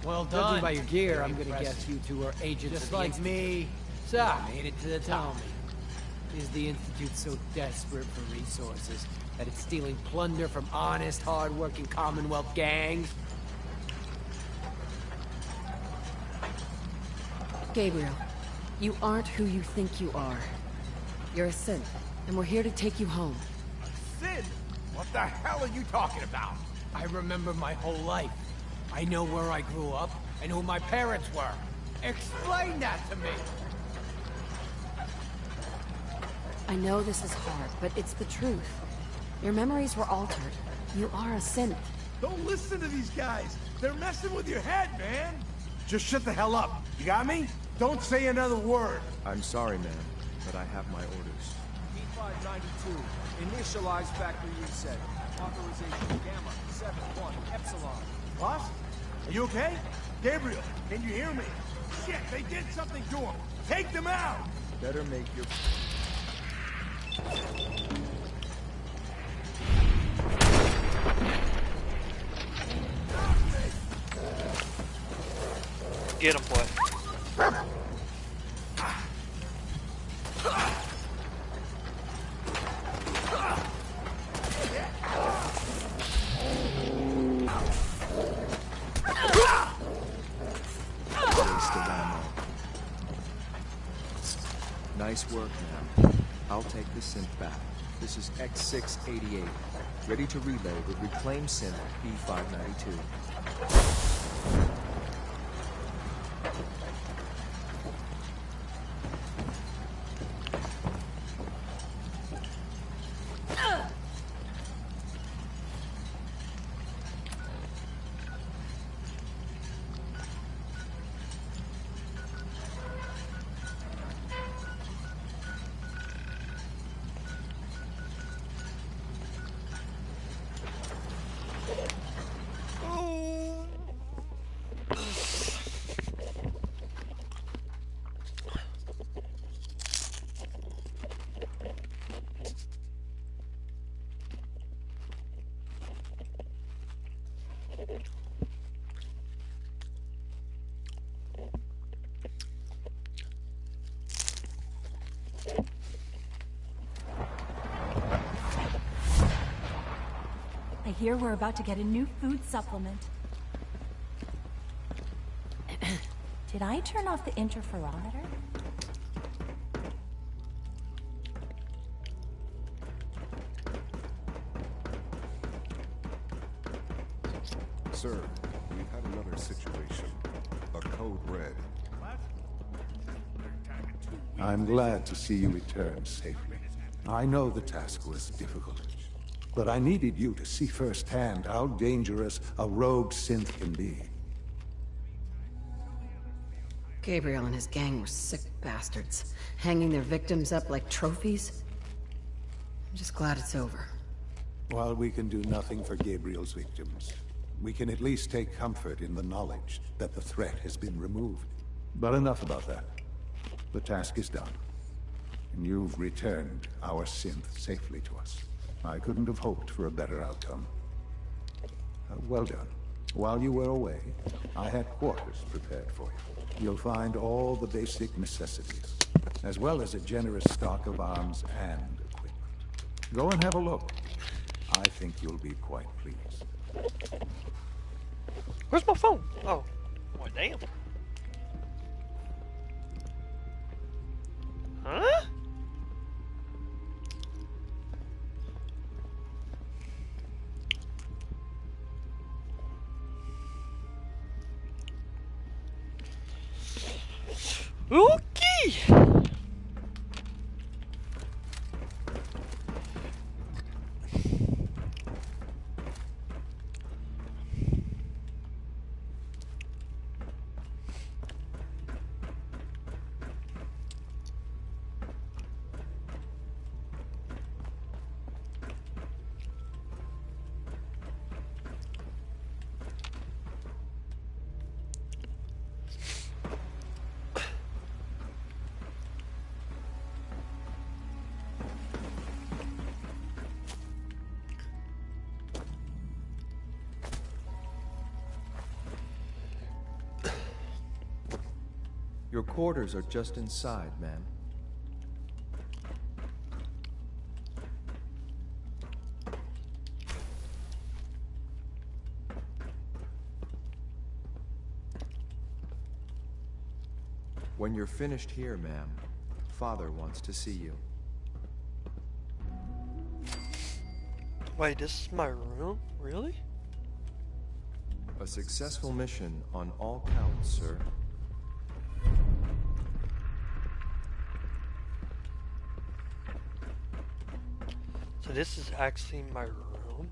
Well done. Judging by your gear, I'm gonna guess you two are agents just like me. So, I made it to the top. Is the Institute so desperate for resources that it's stealing plunder from honest, hard-working Commonwealth gangs? Gabriel, you aren't who you think you are. You're a synth, and we're here to take you home. Sid? What the hell are you talking about? I remember my whole life. I know where I grew up. I know who my parents were. Explain that to me! I know this is hard, but it's the truth. Your memories were altered. You are a synth. Don't listen to these guys. They're messing with your head, man. Just shut the hell up. You got me? Don't say another word. I'm sorry, man, but I have my orders. P592, initialize factory reset. Authorization Gamma 71 Epsilon. Boss? Are you okay? Gabriel, can you hear me? Shit, they did something to him. Take them out! Better make your... Get him, boy. Waste of ammo. Nice work, man. I'll take the synth back. This is X688. Ready to reload with reclaimed synth P592. I hear we're about to get a new food supplement. Did I turn off the interferometer? Sir, we've had another situation. A code red. I'm glad to see you return safely. I know the task was difficult, but I needed you to see firsthand how dangerous a rogue synth can be. Gabriel and his gang were sick bastards, hanging their victims up like trophies. I'm just glad it's over. While we can do nothing for Gabriel's victims, we can at least take comfort in the knowledge that the threat has been removed. But enough about that. The task is done, and you've returned our synth safely to us. I couldn't have hoped for a better outcome. Well done. While you were away, I had quarters prepared for you. You'll find all the basic necessities, as well as a generous stock of arms and equipment. Go and have a look. I think you'll be quite pleased. Where's my phone? Oh, well, damn. Huh? Okay. Your quarters are just inside, ma'am. When you're finished here, ma'am, Father wants to see you. Wait, this is my room? Really? A successful mission on all counts, sir. This is actually my room.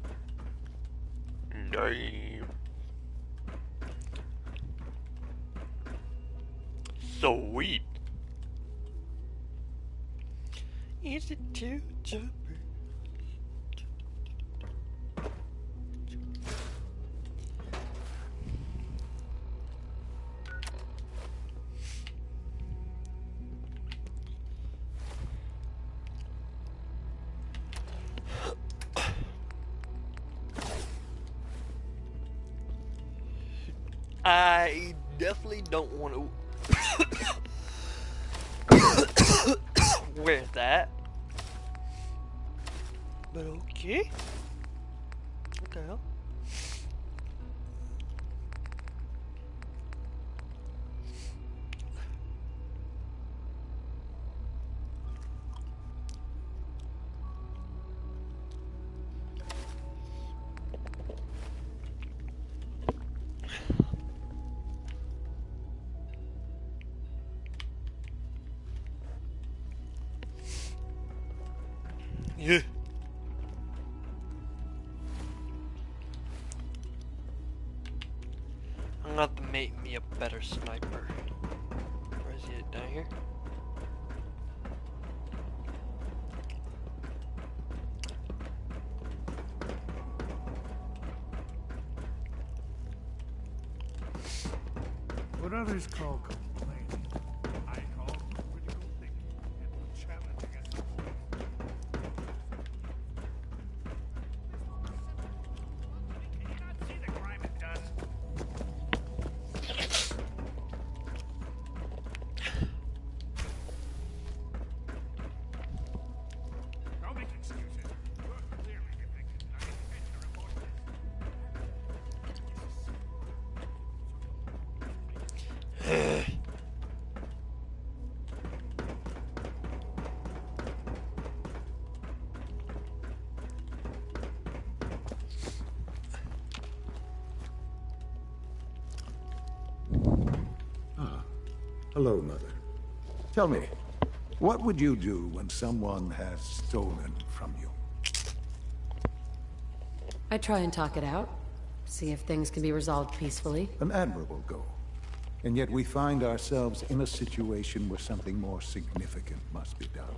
Damn. Sweet. Is it too jumper? I definitely don't want to wear that. But okay. What the hell? Yeah. I'm gonna have to make me a better sniper. Where is he? Down here? What others call complaining, I call critical thinking and challenging as a whole. Can you not see the crime it does? Don't make excuses. You're clearly convicted, and I intend to report this. Hello, Mother. Tell me, what would you do when someone has stolen from you? I try and talk it out. See if things can be resolved peacefully. An admirable goal. And yet we find ourselves in a situation where something more significant must be done.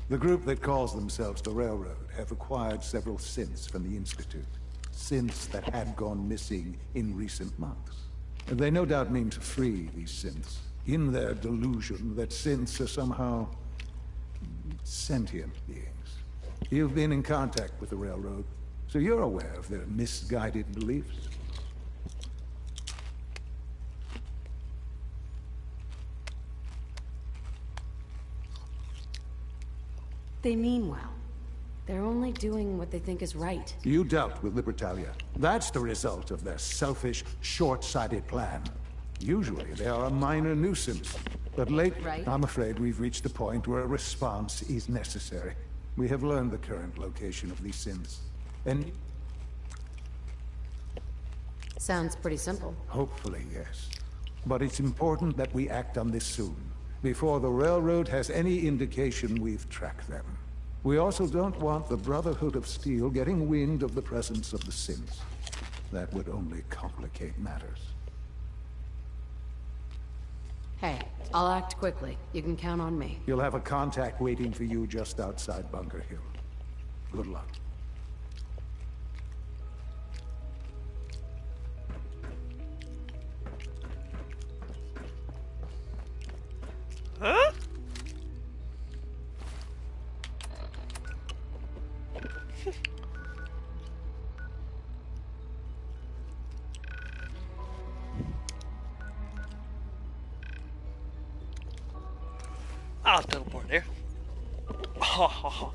The group that calls themselves the Railroad have acquired several synths from the Institute. Synths that had gone missing in recent months. And they no doubt mean to free these synths, in their delusion that synths are somehow sentient beings. You've been in contact with the Railroad, so you're aware of their misguided beliefs. They mean well. They're only doing what they think is right. You dealt with Libertalia. That's the result of their selfish, short-sighted plan. Usually they are a minor nuisance, but lately, Right. I'm afraid we've reached the point where a response is necessary. We have learned the current location of these synths, and Sounds pretty simple. hopefully, yes. But it's important that we act on this soon, before the Railroad has any indication we've tracked them. We also don't want the Brotherhood of Steel getting wind of the presence of the synths. That would only complicate matters. Hey, I'll act quickly. You can count on me. You'll have a contact waiting for you just outside Bunker Hill. Good luck. Huh? I'll teleport there. Ha ha ha.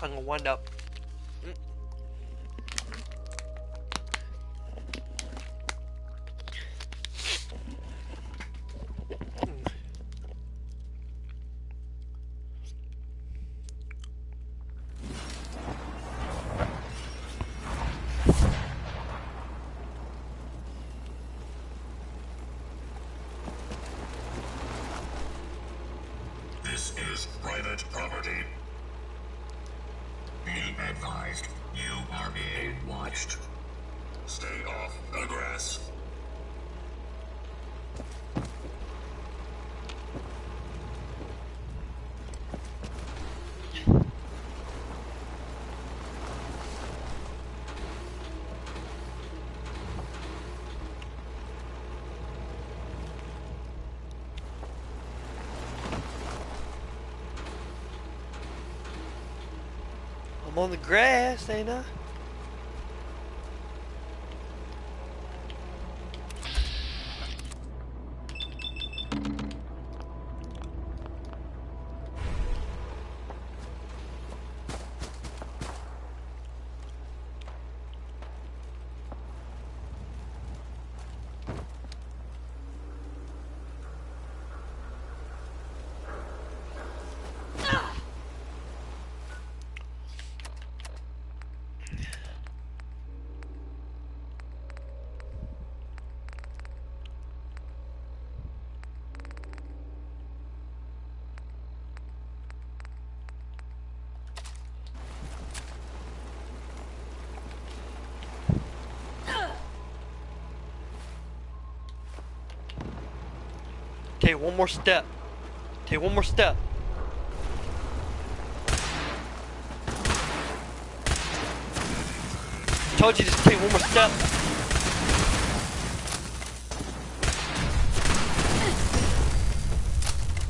I'm gonna wind up. This is private property. Be advised, you are being watched. Stay off the grass. I'm on the grass, ain't I? Take one more step. Take one more step. Told you to take one more step.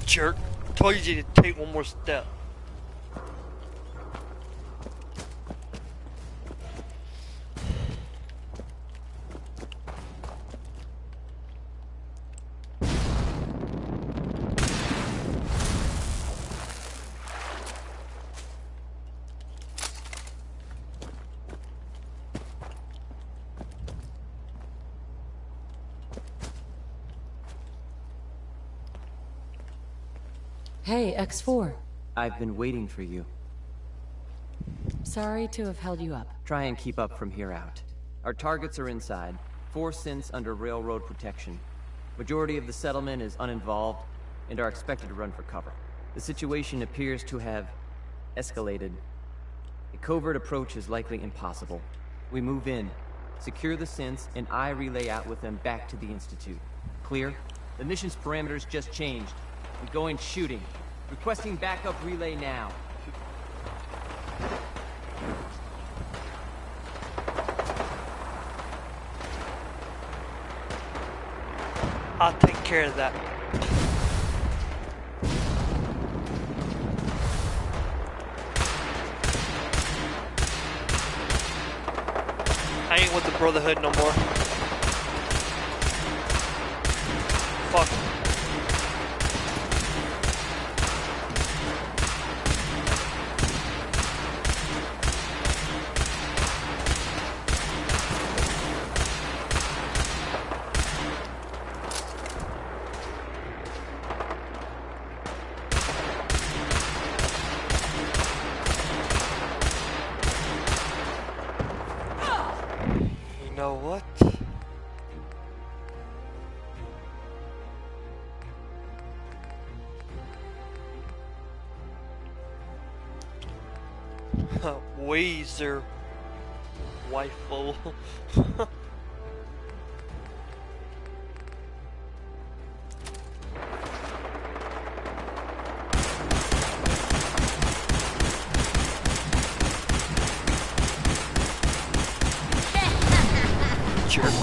Jerk. Told you to take one more step. Hey, X4. I've been waiting for you. Sorry to have held you up. Try and keep up from here out. Our targets are inside. 4 synths under railroad protection. Majority of the settlement is uninvolved and are expected to run for cover. The situation appears to have escalated. A covert approach is likely impossible. We move in, secure the synths, and I relay out with them back to the Institute. Clear? The mission's parameters just changed. We go in shooting. Requesting backup relay now. I'll take care of that. I ain't with the Brotherhood no more. Fuck. You know what? Wazer Wifle. Jerk.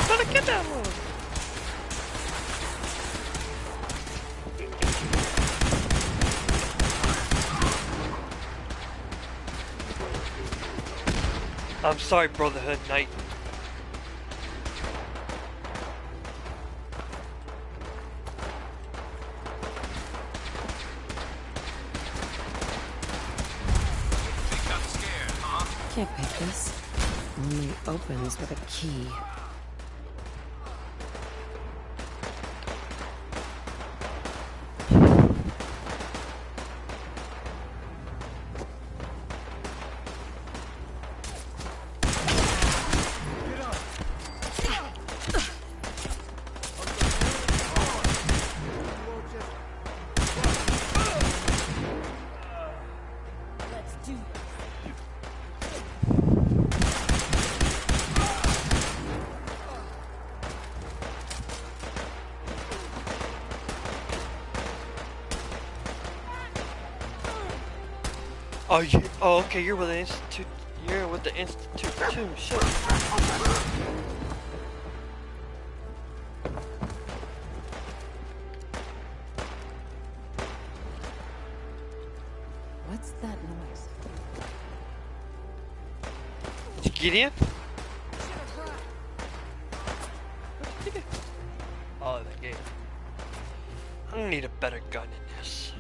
Gotta get that one. I'm sorry, Brotherhood Knight. Can't pick this. Only opens with a key. Oh, oh, okay, you're with the Institute. You're with the Institute too. Shit. What's that noise? Did you get in? Oh, the game. I need a better gun in this.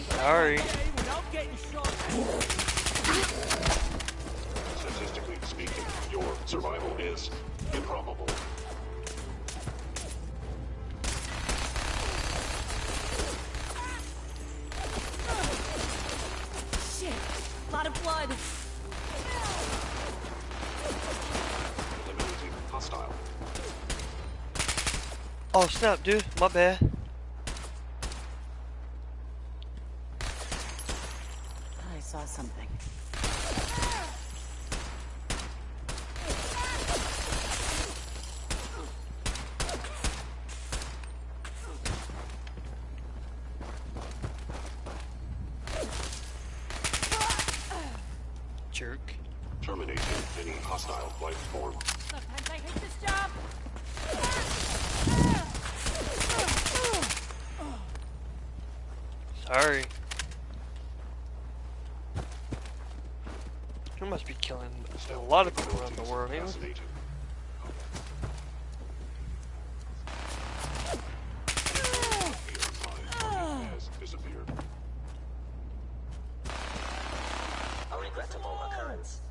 Sorry. Statistically speaking, your survival is improbable. Shit! Lot of blood! Eliminating hostile. Oh snap, dude. My bad. I saw something. Jerk. Terminating any hostile life form. Sometimes I hate this job! Sorry. You must be killing a lot of people around the world, ain't you? Has disappeared. A regrettable occurrence.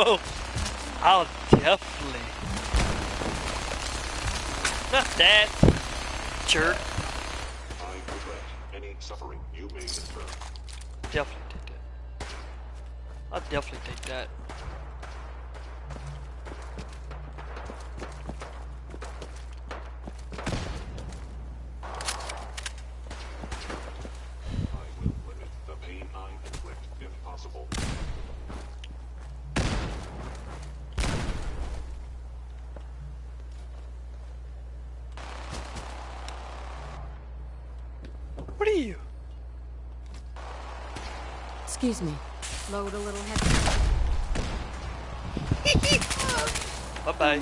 Oh, I'll definitely. Not that, jerk. I regret any suffering you may incur. Definitely take that. I'll definitely take that. I will limit the pain I inflict if possible. What are you? Excuse me. Load a little head. Bye-bye.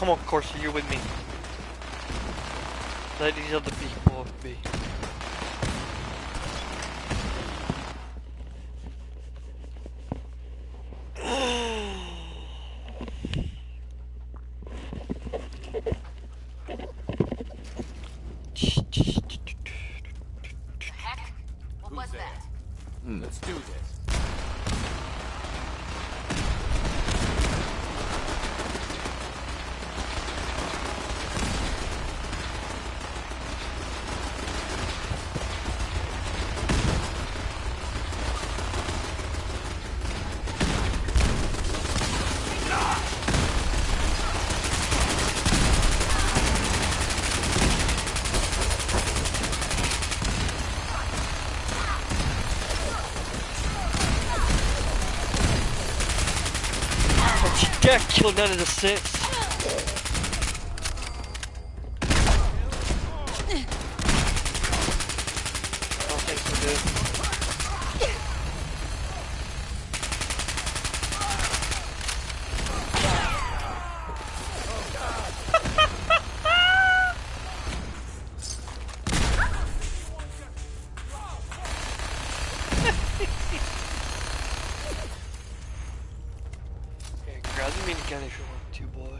Come on, Corsa, you're with me. Let these other people be. Let's do this. Can't kill none of the six. I don't think so, dude. Grab me together if you want to, boy.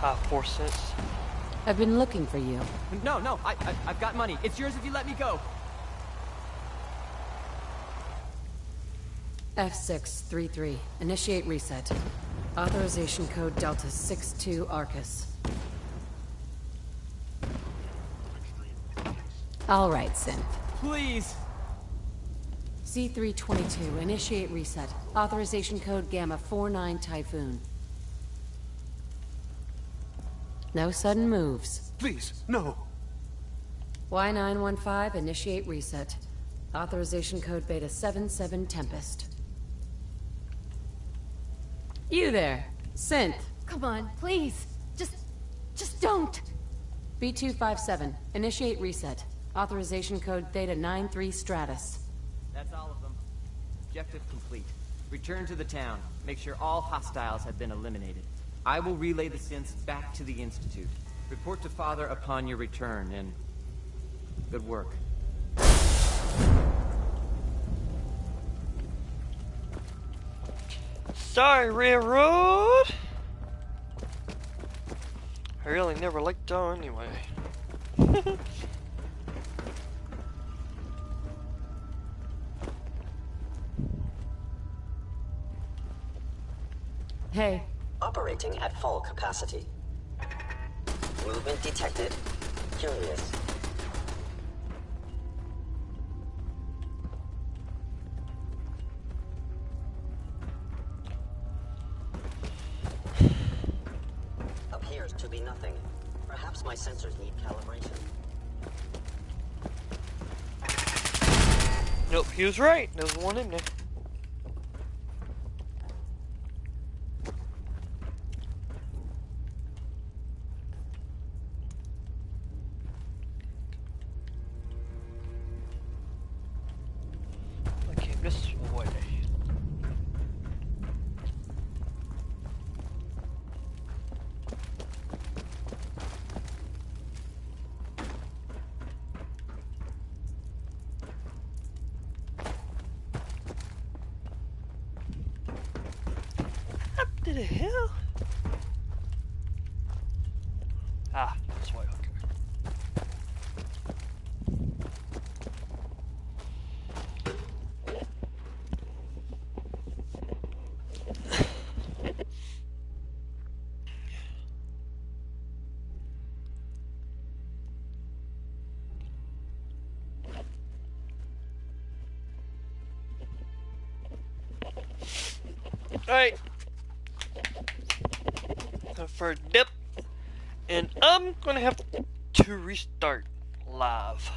Ah, 4 cents. I've been looking for you. No, I've got money. It's yours if you let me go. F633. Initiate reset. Authorization code Delta 62 Arcus. All right, Synth. Please. C322. Initiate reset. Authorization code Gamma 49 Typhoon. No sudden moves. Please, no. Y915, initiate reset. Authorization code Beta 77 Tempest. You there, Synth. Come on, please. Just don't. B257, initiate reset. Authorization code Theta 93 Stratus. That's all of them. Objective complete. Return to the town. Make sure all hostiles have been eliminated. I will relay the synths back to the Institute. Report to Father upon your return, and good work. Sorry, Railroad! I really never liked Dawn anyway. Hey. Operating at full capacity. Movement detected. Curious. Appears to be nothing. Perhaps my sensors need calibration. Nope, he was right. There's one in there. This way. What the hell? Ah, this way, okay. Alright. for dip, and I'm gonna have to restart live.